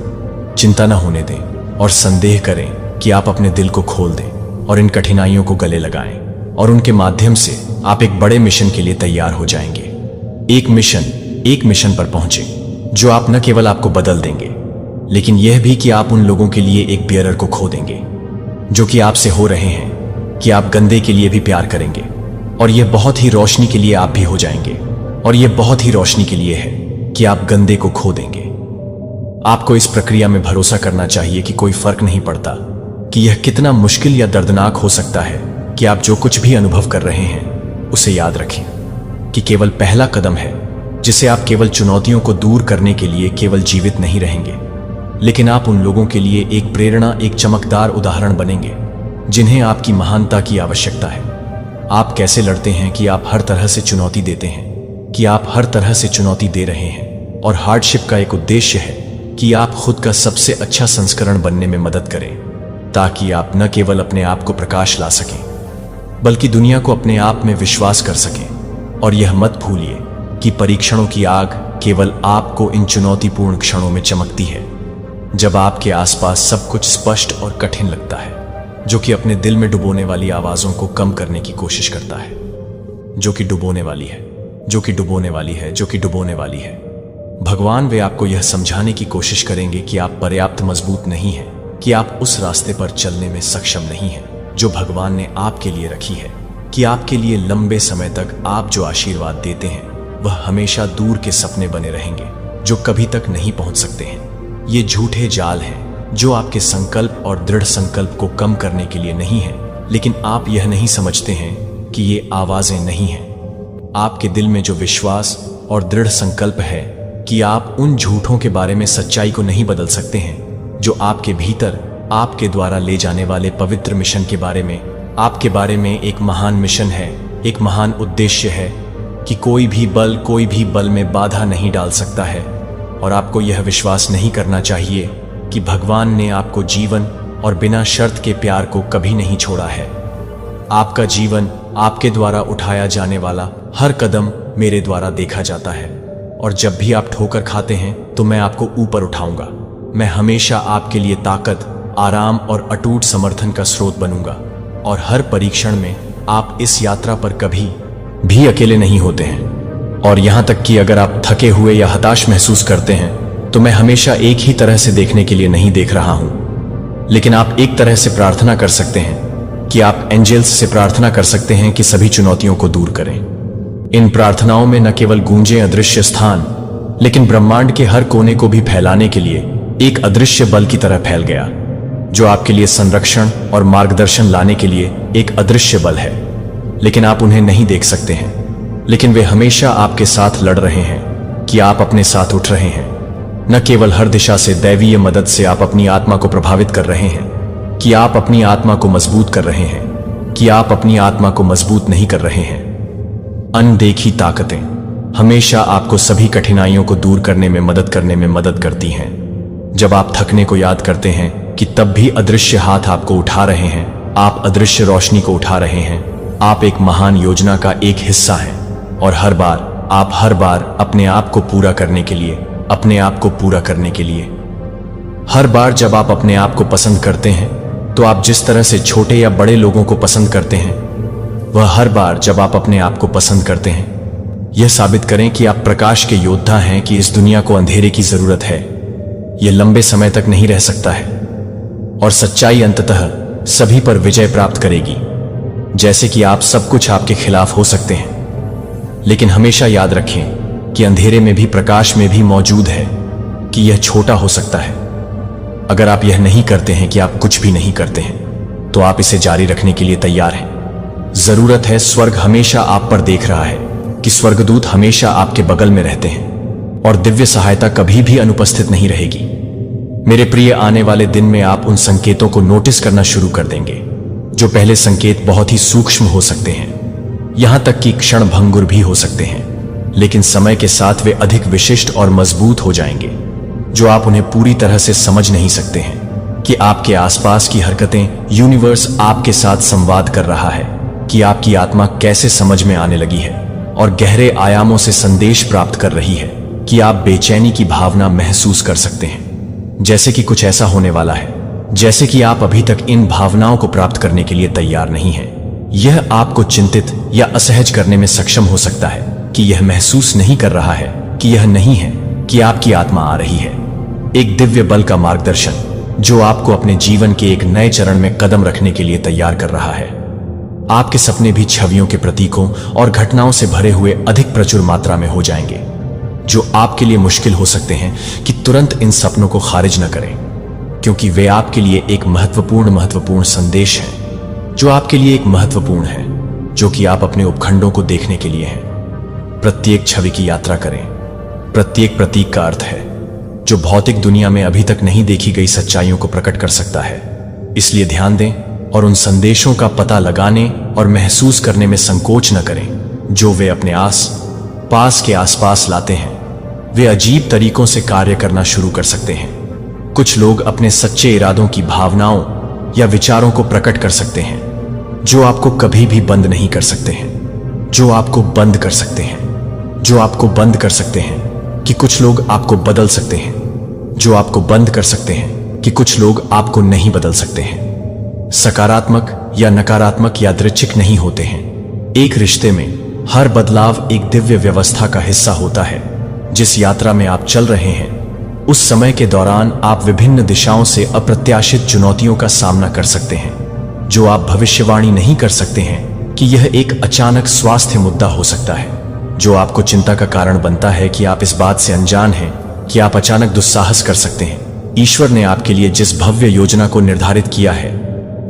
चिंता न होने दें और संदेह करें कि आप अपने दिल को खोल दें और इन कठिनाइयों को गले लगाएं, और उनके माध्यम से आप एक बड़े मिशन के लिए तैयार हो जाएंगे। एक मिशन पर पहुंचे जो आप न केवल आपको बदल देंगे, लेकिन यह भी कि आप उन लोगों के लिए एक बियरर को खो देंगे जो कि आपसे हो रहे हैं, कि आप गंदे के लिए भी प्यार करेंगे, और यह बहुत ही रोशनी के लिए आप भी हो जाएंगे, और यह बहुत ही रोशनी के लिए है कि आप गंदे को खो देंगे। आपको इस प्रक्रिया में भरोसा करना चाहिए कि कोई फर्क नहीं पड़ता कि यह कितना मुश्किल या दर्दनाक हो सकता है, कि आप जो कुछ भी अनुभव कर रहे हैं उसे याद रखें कि केवल पहला कदम है, जिसे आप केवल चुनौतियों को दूर करने के लिए केवल जीवित नहीं रहेंगे, लेकिन आप उन लोगों के लिए एक प्रेरणा, एक चमकदार उदाहरण बनेंगे जिन्हें आपकी महानता की आवश्यकता है। आप कैसे लड़ते हैं कि आप हर तरह से चुनौती देते हैं, कि आप हर तरह से चुनौती दे रहे हैं, और हार्डशिप का एक उद्देश्य है कि आप खुद का सबसे अच्छा संस्करण बनने में मदद करें, ताकि आप न केवल अपने आप को प्रकाश ला सकें, बल्कि दुनिया को अपने आप में विश्वास कर सकें। और यह मत भूलिए कि परीक्षणों की आग केवल आपको इन चुनौतीपूर्ण क्षणों में चमकती है, जब आपके आसपास सब कुछ स्पष्ट और कठिन लगता है, जो कि अपने दिल में डुबोने वाली आवाजों को कम करने की कोशिश करता है, जो कि डुबोने वाली है, जो कि डुबोने वाली है, जो कि डुबोने वाली है। भगवान वे आपको यह समझाने की कोशिश करेंगे कि आप पर्याप्त मजबूत नहीं हैं, कि आप उस रास्ते पर चलने में सक्षम नहीं हैं जो भगवान ने आपके लिए रखी है, कि आपके लिए लंबे समय तक आप जो आशीर्वाद देते हैं वह हमेशा दूर के सपने बने रहेंगे जो कभी तक नहीं पहुंच सकते हैं। ये झूठे जाल हैं जो आपके संकल्प और दृढ़ संकल्प को कम करने के लिए नहीं है, लेकिन आप यह नहीं समझते हैं कि ये आवाजें नहीं हैं। आपके दिल में जो विश्वास और दृढ़ संकल्प है कि आप उन झूठों के बारे में सच्चाई को नहीं बदल सकते हैं, जो आपके भीतर आपके द्वारा ले जाने वाले पवित्र मिशन के बारे में, आपके बारे में एक महान मिशन है, एक महान उद्देश्य है कि कोई भी बल में बाधा नहीं डाल सकता है। और आपको यह विश्वास नहीं करना चाहिए कि भगवान ने आपको जीवन और बिना शर्त के प्यार को कभी नहीं छोड़ा है। आपका जीवन, आपके द्वारा उठाया जाने वाला हर कदम मेरे द्वारा देखा जाता है, और जब भी आप ठोकर खाते हैं तो मैं आपको ऊपर उठाऊंगा। मैं हमेशा आपके लिए ताकत, आराम और अटूट समर्थन का स्रोत बनूंगा, और हर परीक्षण में आप इस यात्रा पर कभी भी अकेले नहीं होते हैं। और यहां तक कि अगर आप थके हुए या हताश महसूस करते हैं तो मैं हमेशा एक ही तरह से देखने के लिए नहीं देख रहा हूं, लेकिन आप एक तरह से प्रार्थना कर सकते हैं कि आप एंजेल्स से प्रार्थना कर सकते हैं कि सभी चुनौतियों को दूर करें। इन प्रार्थनाओं में न केवल गूंजे अदृश्य स्थान, लेकिन ब्रह्मांड के हर कोने को भी फैलाने के लिए एक अदृश्य बल की तरह फैल गया, जो आपके लिए संरक्षण और मार्गदर्शन लाने के लिए एक अदृश्य बल है। लेकिन आप उन्हें नहीं देख सकते हैं, लेकिन वे हमेशा आपके साथ लड़ रहे हैं कि आप अपने साथ उठ रहे हैं। न केवल हर दिशा से दैवीय मदद से आप अपनी आत्मा को प्रभावित कर रहे हैं, कि आप अपनी आत्मा को मजबूत कर रहे हैं, कि आप अपनी आत्मा को मजबूत नहीं कर रहे हैं। अनदेखी ताकतें हमेशा आपको सभी कठिनाइयों को दूर करने में मदद करती हैं। जब आप थकने को याद करते हैं कि तब भी अदृश्य हाथ आपको उठा रहे हैं, आप अदृश्य रोशनी को उठा रहे हैं। आप एक महान योजना का एक हिस्सा हैं और हर बार अपने आप को पूरा करने के लिए, हर बार जब आप अपने आप को पसंद करते हैं तो आप जिस तरह से छोटे या बड़े लोगों को पसंद करते हैं, वह हर बार जब आप अपने आप को पसंद करते हैं, यह साबित करें कि आप प्रकाश के योद्धा हैं, कि इस दुनिया को अंधेरे की जरूरत है। यह लंबे समय तक नहीं रह सकता है और सच्चाई अंततः सभी पर विजय प्राप्त करेगी। जैसे कि आप सब कुछ आपके खिलाफ हो सकते हैं, लेकिन हमेशा याद रखें कि अंधेरे में भी प्रकाश में भी मौजूद है, कि यह छोटा हो सकता है। अगर आप यह नहीं करते हैं कि आप कुछ भी नहीं करते हैं, तो आप इसे जारी रखने के लिए तैयार हैं। जरूरत है, स्वर्ग हमेशा आप पर देख रहा है, कि स्वर्गदूत हमेशा आपके बगल में रहते हैं और दिव्य सहायता कभी भी अनुपस्थित नहीं रहेगी। मेरे प्रिय, आने वाले दिन में आप उन संकेतों को नोटिस करना शुरू कर देंगे, जो पहले संकेत बहुत ही सूक्ष्म हो सकते हैं, यहां तक कि क्षण भंगुर भी हो सकते हैं, लेकिन समय के साथ वे अधिक विशिष्ट और मजबूत हो जाएंगे, जो आप उन्हें पूरी तरह से समझ नहीं सकते हैं। कि आपके आसपास की हरकतें, यूनिवर्स आपके साथ संवाद कर रहा है, कि आपकी आत्मा कैसे समझ में आने लगी है और गहरे आयामों से संदेश प्राप्त कर रही है, कि आप बेचैनी की भावना महसूस कर सकते हैं, जैसे कि कुछ ऐसा होने वाला है, जैसे कि आप अभी तक इन भावनाओं को प्राप्त करने के लिए तैयार नहीं हैं। यह आपको चिंतित या असहज करने में सक्षम हो सकता है, कि यह महसूस नहीं कर रहा है कि यह नहीं है कि आपकी आत्मा आ रही है, एक दिव्य बल का मार्गदर्शन, जो आपको अपने जीवन के एक नए चरण में कदम रखने के लिए तैयार कर रहा है। आपके सपने भी छवियों के प्रतीकों और घटनाओं से भरे हुए अधिक प्रचुर मात्रा में हो जाएंगे, जो आपके लिए मुश्किल हो सकते हैं कि तुरंत इन सपनों को खारिज न करें, क्योंकि वे आपके लिए एक महत्वपूर्ण संदेश है, जो आपके लिए एक महत्वपूर्ण है, जो कि आप अपने उपखंडों को देखने के लिए हैं। प्रत्येक छवि की यात्रा करें। प्रत्येक प्रतीक का अर्थ है, जो भौतिक दुनिया में अभी तक नहीं देखी गई सच्चाइयों को प्रकट कर सकता है। इसलिए ध्यान दें और उन संदेशों का पता लगाने और महसूस करने में संकोच न करें, जो वे अपने पास के आसपास लाते हैं। वे अजीब तरीकों से कार्य करना शुरू कर सकते हैं। कुछ लोग अपने सच्चे इरादों की भावनाओं या विचारों को प्रकट कर सकते हैं, जो आपको कभी भी बंद नहीं कर सकते हैं, जो आपको बंद कर सकते हैं, जो आपको बंद कर सकते हैं, कि कुछ लोग आपको बदल सकते हैं, जो आपको बंद कर सकते हैं, कि कुछ लोग आपको नहीं बदल सकते हैं। सकारात्मक या नकारात्मक यादृच्छिक नहीं होते हैं। एक रिश्ते में हर बदलाव एक दिव्य व्यवस्था का हिस्सा होता है। जिस यात्रा में आप चल रहे हैं, उस समय के दौरान आप विभिन्न दिशाओं से अप्रत्याशित चुनौतियों का सामना कर सकते हैं, जो आप भविष्यवाणी नहीं कर सकते हैं कि यह एक अचानक स्वास्थ्य मुद्दा हो सकता है, जो आपको चिंता का कारण बनता है कि आप इस बात से अनजान हैं कि आप अचानक दुस्साहस कर सकते हैं। ईश्वर ने आपके लिए जिस भव्य योजना को निर्धारित किया है,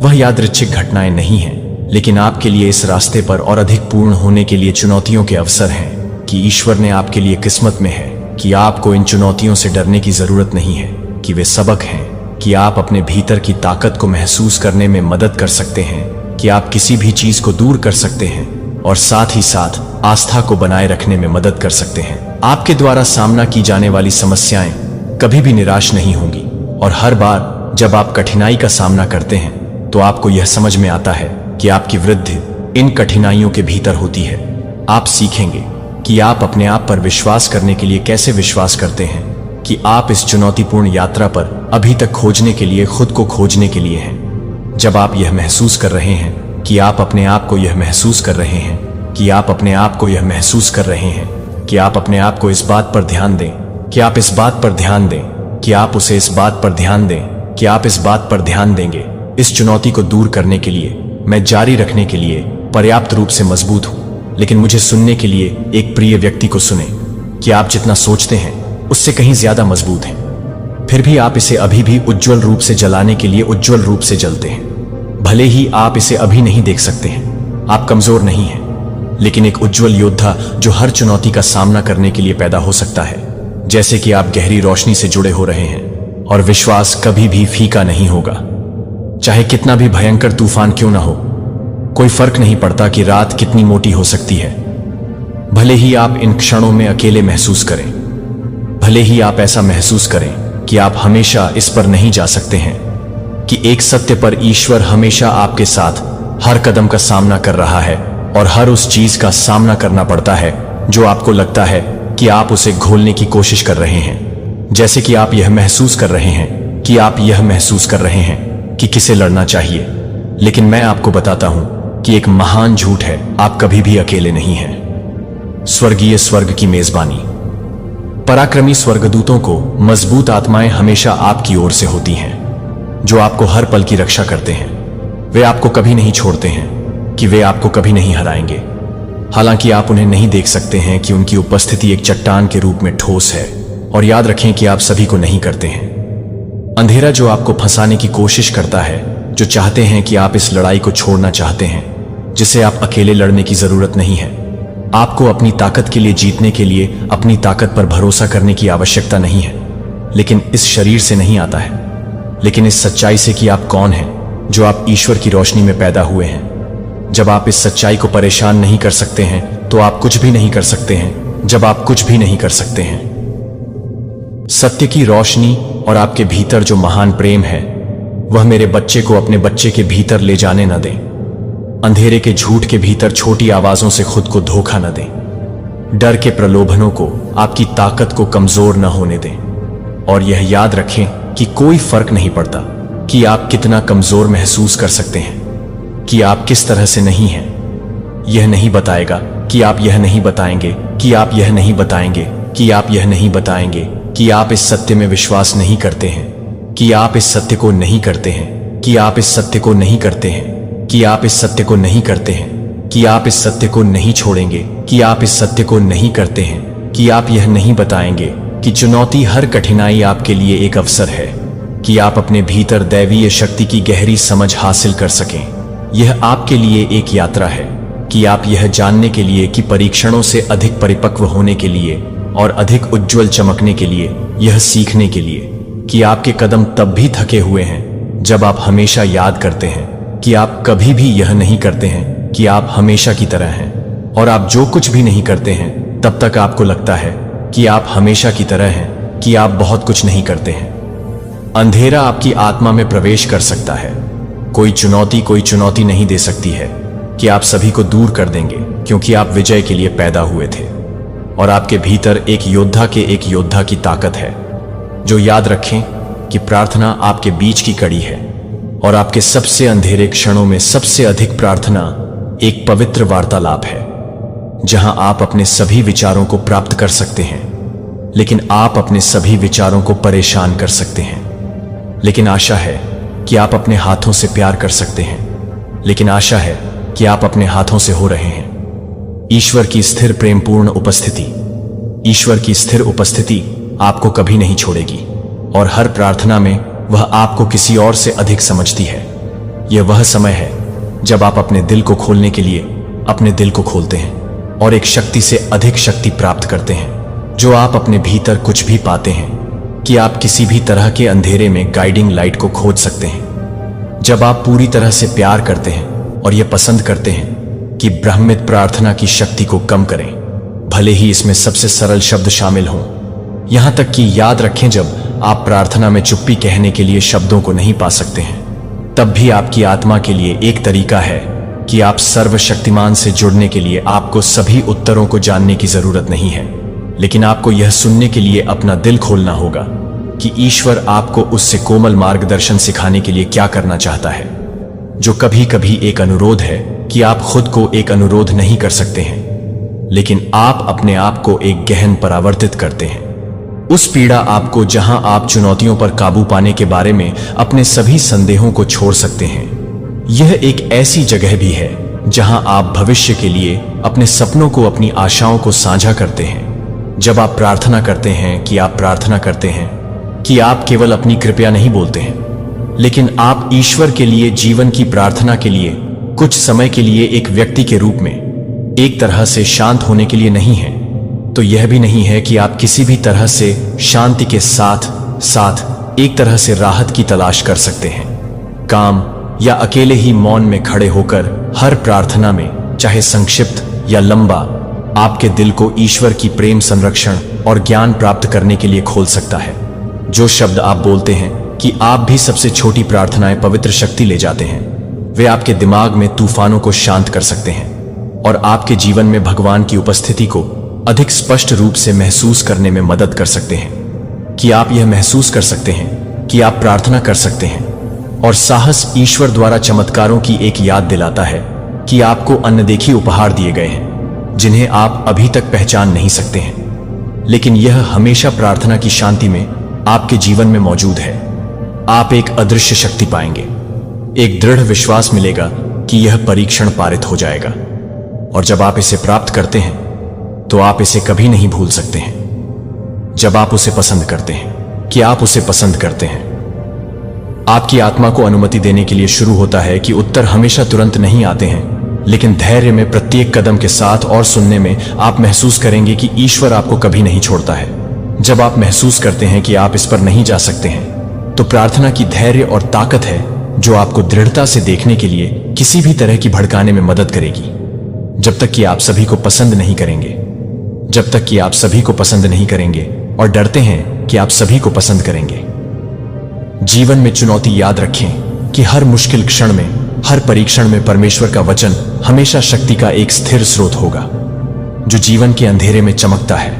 वह यादृच्छिक घटनाएं नहीं हैं, लेकिन आपके लिए इस रास्ते पर और अधिक पूर्ण होने के लिए चुनौतियों के अवसर हैं। कि ईश्वर ने आपके लिए किस्मत में है कि आपको इन चुनौतियों से डरने की जरूरत नहीं है, कि वे सबक हैं, कि आप अपने भीतर की ताकत को महसूस करने में मदद कर सकते हैं, कि आप किसी भी चीज को दूर कर सकते हैं और साथ ही साथ आस्था को बनाए रखने में मदद कर सकते हैं। आपके द्वारा सामना की जाने वाली समस्याएं कभी भी निराश नहीं होंगी, और हर बार जब आप कठिनाई का सामना करते हैं, तो आपको यह समझ में आता है कि आपकी वृद्धि इन कठिनाइयों के भीतर होती है। आप सीखेंगे कि आप अपने आप पर विश्वास करने के लिए कैसे विश्वास करते हैं, कि आप इस चुनौतीपूर्ण यात्रा पर अभी तक खोजने के लिए खुद को खोजने के लिए हैं। जब आप यह महसूस कर रहे हैं कि आप अपने आप को यह महसूस कर रहे हैं, कि आप अपने आप को यह महसूस कर रहे हैं, कि आप अपने आप को इस बात पर ध्यान दें, कि आप इस बात पर ध्यान दें, कि आप उसे इस बात पर ध्यान दें, कि आप इस बात पर ध्यान देंगे। इस चुनौती को दूर करने के लिए, मैं जारी रखने के लिए पर्याप्त रूप से मजबूत हूं, लेकिन मुझे सुनने के लिए एक प्रिय व्यक्ति को सुने, कि आप जितना सोचते हैं उससे कहीं ज्यादा मजबूत हैं। फिर भी आप इसे अभी भी उज्जवल रूप से जलाने के लिए उज्जवल रूप से जलते हैं। भले ही आप इसे अभी नहीं देख सकते हैं, आप कमजोर नहीं हैं, लेकिन एक उज्जवल योद्धा जो हर चुनौती का सामना करने के लिए पैदा हो सकता है। जैसे कि आप गहरी रोशनी से जुड़े हो रहे हैं, और विश्वास कभी भी फीका नहीं होगा। चाहे कितना भी भयंकर तूफान क्यों ना हो, कोई फर्क नहीं पड़ता कि रात कितनी मोटी हो सकती है। भले ही आप इन क्षणों में अकेले महसूस करें, भले ही आप ऐसा महसूस करें कि आप हमेशा इस पर नहीं जा सकते हैं, कि एक सत्य पर ईश्वर हमेशा आपके साथ हर कदम का सामना कर रहा है और हर उस चीज का सामना करना पड़ता है जो आपको लगता है कि आप उसे घोलने की कोशिश कर रहे हैं। जैसे कि आप यह महसूस कर रहे हैं कि किसे लड़ना चाहिए, लेकिन मैं आपको बताता हूं कि एक महान झूठ है, आप कभी भी अकेले नहीं हैं। स्वर्गीय स्वर्ग की मेजबानी। पराक्रमी स्वर्गदूतों को मजबूत आत्माएं हमेशा आपकी ओर से होती हैं, जो आपको हर पल की रक्षा करते हैं। वे आपको कभी नहीं छोड़ते हैं कि वे आपको कभी नहीं हराएंगे। हालांकि आप उन्हें नहीं देख सकते हैं कि उनकी उपस्थिति एक चट्टान के रूप में ठोस है। और याद रखें कि आप सभी को नहीं करते हैं। अंधेरा जो आपको फंसाने की कोशिश करता है, जो चाहते हैं कि आप इस लड़ाई को छोड़ना चाहते हैं, जिसे आप अकेले लड़ने की जरूरत नहीं है। आपको अपनी ताकत के लिए जीतने के लिए अपनी ताकत पर भरोसा करने की आवश्यकता नहीं है, लेकिन इस शरीर से नहीं आता है, लेकिन इस सच्चाई से कि आप कौन हैं, जो आप ईश्वर की रोशनी में पैदा हुए हैं। जब आप इस सच्चाई को परेशान नहीं कर सकते हैं तो आप कुछ भी नहीं कर सकते हैं। जब आप कुछ भी नहीं कर सकते हैं, सत्य की रोशनी और आपके भीतर जो महान प्रेम है, वह मेरे बच्चे को अपने बच्चे के भीतर ले जाने न दें। अंधेरे के झूठ के भीतर छोटी आवाजों से खुद को धोखा न दें। डर के प्रलोभनों को आपकी ताकत को कमजोर न होने दें। और यह याद रखें कि कोई फर्क नहीं पड़ता कि आप कितना कमजोर महसूस कर सकते हैं, कि आप किस तरह से नहीं हैं। यह नहीं बताएगा कि आप यह नहीं बताएंगे, कि आप यह नहीं बताएंगे, कि आप यह नहीं बताएंगे कि आप इस सत्य में विश्वास नहीं करते हैं, कि आप इस सत्य को नहीं करते हैं, कि आप इस सत्य को नहीं करते हैं, कि आप इस सत्य को नहीं करते हैं, कि आप इस सत्य को नहीं छोड़ेंगे, कि आप इस सत्य को नहीं करते हैं, कि आप यह नहीं बताएंगे कि चुनौती हर कठिनाई आपके लिए एक अवसर है, कि आप अपने भीतर दैवीय शक्ति की गहरी समझ हासिल कर सकें। यह आपके लिए एक यात्रा है कि आप यह जानने के लिए कि परीक्षणों से अधिक परिपक्व होने के लिए और अधिक उज्जवल चमकने के लिए, यह सीखने के लिए कि आपके कदम तब भी थके हुए हैं जब आप हमेशा याद करते हैं कि आप कभी भी यह नहीं करते हैं कि आप हमेशा की तरह हैं। और आप जो कुछ भी नहीं करते हैं तब तक आपको लगता है कि आप हमेशा की तरह हैं, कि आप बहुत कुछ नहीं करते हैं। अंधेरा आपकी आत्मा में प्रवेश कर सकता है। कोई चुनौती नहीं दे सकती है कि आप सभी को दूर कर देंगे, क्योंकि आप विजय के लिए पैदा हुए थे। और आपके भीतर एक योद्धा की ताकत है। जो याद रखें कि प्रार्थना आपके बीच की कड़ी है, और आपके सबसे अंधेरे क्षणों में सबसे अधिक प्रार्थना एक पवित्र वार्तालाप है, जहां आप अपने सभी विचारों को प्राप्त कर सकते हैं, लेकिन आप अपने सभी विचारों को परेशान कर सकते हैं। लेकिन आशा है कि आप अपने हाथों से प्यार कर सकते हैं, लेकिन आशा है कि आप अपने हाथों से हो रहे हैं। ईश्वर की स्थिर प्रेमपूर्ण उपस्थिति, ईश्वर की स्थिर उपस्थिति आपको कभी नहीं छोड़ेगी, और हर प्रार्थना में वह आपको किसी और से अधिक समझती है। यह वह समय है जब आप अपने दिल को खोलने के लिए अपने दिल को खोलते हैं और एक शक्ति से अधिक शक्ति प्राप्त करते हैं, जो आप अपने भीतर कुछ भी पाते हैं कि आप किसी भी तरह के अंधेरे में गाइडिंग लाइट को खोज सकते हैं। जब आप पूरी तरह से प्यार करते हैं और यह पसंद करते हैं कि ब्रह्मित प्रार्थना की शक्ति को कम करें, भले ही इसमें सबसे सरल शब्द शामिल हों। यहां तक कि याद रखें, जब आप प्रार्थना में चुप्पी कहने के लिए शब्दों को नहीं पा सकते हैं, तब भी आपकी आत्मा के लिए एक तरीका है कि आप सर्वशक्तिमान से जुड़ने के लिए आपको सभी उत्तरों को जानने की जरूरत नहीं है, लेकिन आपको यह सुनने के लिए अपना दिल खोलना होगा कि ईश्वर आपको उससे कोमल मार्गदर्शन सिखाने के लिए क्या करना चाहता है, जो कभी कभी एक अनुरोध है कि आप खुद को एक अनुरोध नहीं कर सकते हैं, लेकिन आप अपने आप को एक गहन परावर्तित करते हैं। उस पीड़ा आपको जहां आप चुनौतियों पर काबू पाने के बारे में अपने सभी संदेहों को छोड़ सकते हैं। यह एक ऐसी जगह भी है जहां आप भविष्य के लिए अपने सपनों को, अपनी आशाओं को साझा करते हैं। जब आप प्रार्थना करते हैं कि आप प्रार्थना करते हैं कि आप केवल अपनी कृपया नहीं बोलते हैं, लेकिन आप ईश्वर के लिए जीवन की प्रार्थना के लिए कुछ समय के लिए एक व्यक्ति के रूप में एक तरह से शांत होने के लिए नहीं है, तो यह भी नहीं है कि आप किसी भी तरह से शांति के साथ साथ एक तरह से राहत की तलाश कर सकते हैं। काम या अकेले ही मौन में खड़े होकर हर प्रार्थना में, चाहे संक्षिप्त या लंबा, आपके दिल को ईश्वर की प्रेम, संरक्षण और ज्ञान प्राप्त करने के लिए खोल सकता है। जो शब्द आप बोलते हैं कि आप भी सबसे छोटी प्रार्थनाएं पवित्र शक्ति ले जाते हैं। वे आपके दिमाग में तूफानों को शांत कर सकते हैं और आपके जीवन में भगवान की उपस्थिति को अधिक स्पष्ट रूप से महसूस करने में मदद कर सकते हैं। कि आप यह महसूस कर सकते हैं कि आप प्रार्थना कर सकते हैं, और साहस ईश्वर द्वारा चमत्कारों की एक याद दिलाता है कि आपको अनदेखी उपहार दिए गए हैं जिन्हें आप अभी तक पहचान नहीं सकते हैं, लेकिन यह हमेशा प्रार्थना की शांति में आपके जीवन में मौजूद है। आप एक अदृश्य शक्ति पाएंगे, एक दृढ़ विश्वास मिलेगा कि यह परीक्षण पारित हो जाएगा, और जब आप इसे प्राप्त करते हैं तो आप इसे कभी नहीं भूल सकते हैं। जब आप उसे पसंद करते हैं कि आप उसे पसंद करते हैं, आपकी आत्मा को अनुमति देने के लिए शुरू होता है कि उत्तर हमेशा तुरंत नहीं आते हैं, लेकिन धैर्य में प्रत्येक कदम के साथ और सुनने में आप महसूस करेंगे कि ईश्वर आपको कभी नहीं छोड़ता है। जब आप महसूस करते हैं कि आप इस पर नहीं जा सकते हैं, तो प्रार्थना की धैर्य और ताकत है जो आपको दृढ़ता से देखने के लिए किसी भी तरह की भड़काने में मदद करेगी। जब तक कि आप सभी को पसंद नहीं करेंगे, जब तक कि आप सभी को पसंद नहीं करेंगे और डरते हैं कि आप सभी को पसंद करेंगे। जीवन में चुनौती याद रखें कि हर मुश्किल क्षण में, हर परीक्षण में परमेश्वर का वचन हमेशा शक्ति का एक स्थिर स्रोत होगा जो जीवन के अंधेरे में चमकता है।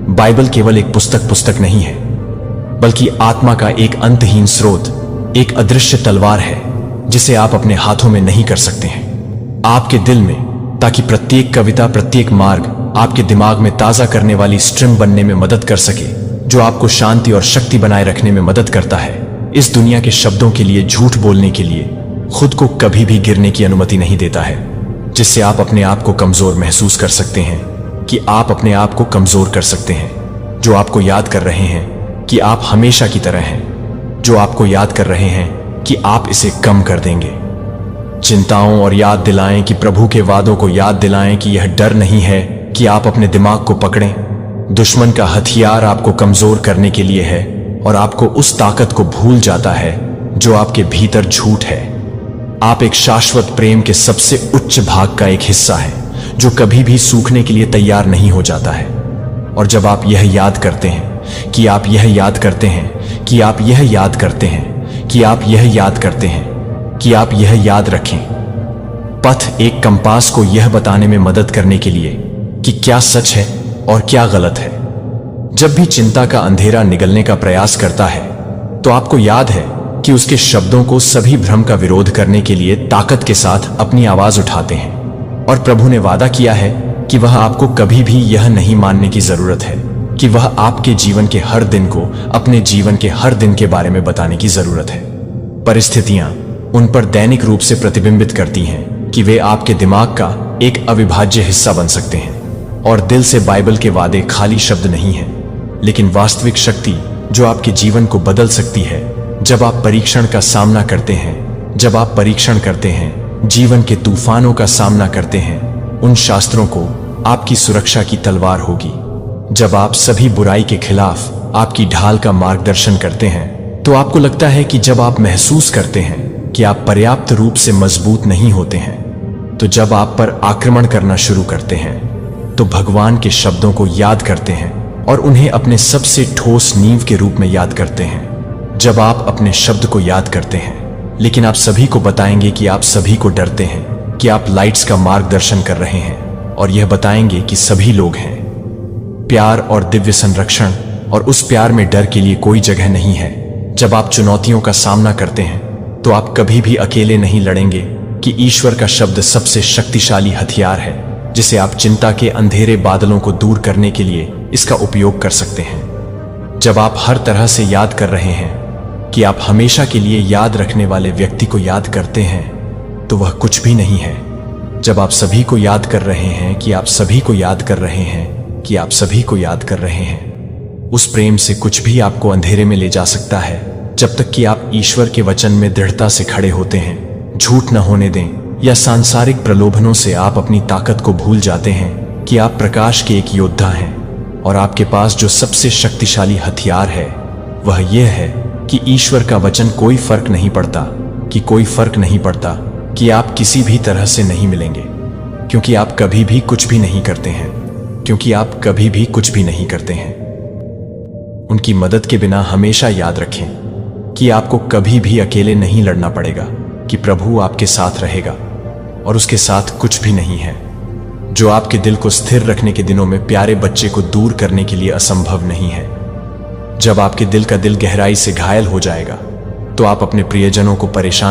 बाइबल केवल एक पुस्तक नहीं है, बल्कि आत्मा का एक अंतहीन स्रोत, एक अदृश्य तलवार है जिसे आप अपने हाथों में नहीं कर सकते हैं, आपके दिल में, ताकि प्रत्येक कविता, प्रत्येक मार्ग आपके दिमाग में ताजा करने वाली स्ट्रिम बनने में मदद कर सके, जो आपको शांति और शक्ति बनाए रखने में मदद करता है। इस दुनिया के शब्दों के लिए, झूठ बोलने के लिए खुद को कभी भी गिरने की अनुमति नहीं देता है, जिससे आप अपने आप को कमजोर महसूस कर सकते हैं कि आप अपने आप को कमजोर कर सकते हैं, जो आपको याद कर रहे हैं कि आप हमेशा की तरह हैं, जो आपको याद कर रहे हैं कि आप इसे कम कर देंगे। चिंताओं और याद दिलाएं कि प्रभु के वादों को याद दिलाएं कि यह डर नहीं है कि आप अपने दिमाग को पकड़ें। दुश्मन का हथियार आपको कमजोर करने के लिए है और आपको उस ताकत को भूल जाता है जो आपके भीतर झूठ है। आप एक शाश्वत प्रेम के सबसे उच्च भाग का एक हिस्सा है जो कभी भी सूखने के लिए तैयार नहीं हो जाता है। और जब आप यह याद करते हैं कि आप यह याद करते हैं कि आप यह याद करते हैं कि आप यह याद करते हैं कि आप यह याद रखें, पथ एक कंपास को यह बताने में मदद करने के लिए कि क्या सच है और क्या गलत है। जब भी चिंता का अंधेरा निगलने का प्रयास करता है, तो आपको याद है कि उसके शब्दों को सभी भ्रम का विरोध करने के लिए ताकत के साथ अपनी आवाज उठाते हैं। और प्रभु ने वादा किया है कि वह आपको कभी भी यह नहीं मानने की जरूरत है कि वह आपके जीवन के हर दिन को अपने जीवन के हर दिन के बारे में बताने की जरूरत है। परिस्थितियां उन पर दैनिक रूप से प्रतिबिंबित करती हैं कि वे आपके दिमाग का एक अविभाज्य हिस्सा बन सकते हैं। और दिल से बाइबल के वादे खाली शब्द नहीं हैं, लेकिन वास्तविक शक्ति जो आपके जीवन को बदल सकती है। जब आप परीक्षण का सामना करते हैं, जब आप परीक्षण करते हैं, जीवन के तूफानों का सामना करते हैं, उन शास्त्रों को आपकी सुरक्षा की तलवार होगी। जब आप सभी बुराई के खिलाफ आपकी ढाल का मार्गदर्शन करते हैं, तो आपको लगता है कि जब आप महसूस करते हैं कि आप पर्याप्त रूप से मजबूत नहीं होते हैं, तो जब आप पर आक्रमण करना शुरू करते हैं, तो भगवान के शब्दों को याद करते हैं और उन्हें अपने सबसे ठोस नींव के रूप में याद करते हैं। जब आप अपने शब्द को याद करते हैं, लेकिन आप सभी को बताएंगे कि आप सभी को डरते हैं, कि आप लाइट्स का मार्गदर्शन कर रहे हैं, और यह बताएंगे कि सभी लोग हैं। प्यार और दिव्य संरक्षण, और उस प्यार में डर के लिए कोई जगह नहीं है। जब आप चुनौतियों का सामना करते हैं, तो आप कभी भी अकेले नहीं लड़ेंगे कि ईश्वर का शब्द सबसे शक्तिशाली हथियार है, जिसे आप चिंता के अंधेरे बादलों को दूर करने के लिए इसका उपयोग कर सकते हैं। जब आप हर तरह से याद कर रहे हैं कि आप हमेशा के लिए याद रखने वाले व्यक्ति को याद करते हैं, तो वह कुछ भी नहीं है। जब आप सभी को याद कर रहे हैं कि आप सभी को याद कर रहे हैं कि आप सभी को याद कर रहे हैं, उस प्रेम से कुछ भी आपको अंधेरे में ले जा सकता है, जब तक कि आप ईश्वर के वचन में दृढ़ता से खड़े होते हैं। झूठ न होने दें या सांसारिक प्रलोभनों से आप अपनी ताकत को भूल जाते हैं कि आप प्रकाश के एक योद्धा हैं, और आपके पास जो सबसे शक्तिशाली हथियार है वह यह है कि ईश्वर का वचन कोई फर्क नहीं पड़ता, कि कोई फर्क नहीं पड़ता कि आप किसी भी तरह से नहीं मिलेंगे, क्योंकि आप कभी भी कुछ भी नहीं करते हैं, क्योंकि आप कभी भी कुछ भी नहीं करते हैं। उनकी मदद के बिना हमेशा याद रखें, कि आपको कभी भी अकेले नहीं लड़ना पड़ेगा, कि प्रभु आपके साथ रहेगा और उसके साथ कुछ भी नहीं है जो आपके दिल को स्थिर रखने के दिनों में प्यारे बच्चे को दूर करने के लिए असंभव नहीं है। जब आपके दिल का दिल गहराई से घायल हो जाएगा तो आप अपने प्रियजनों को परेशान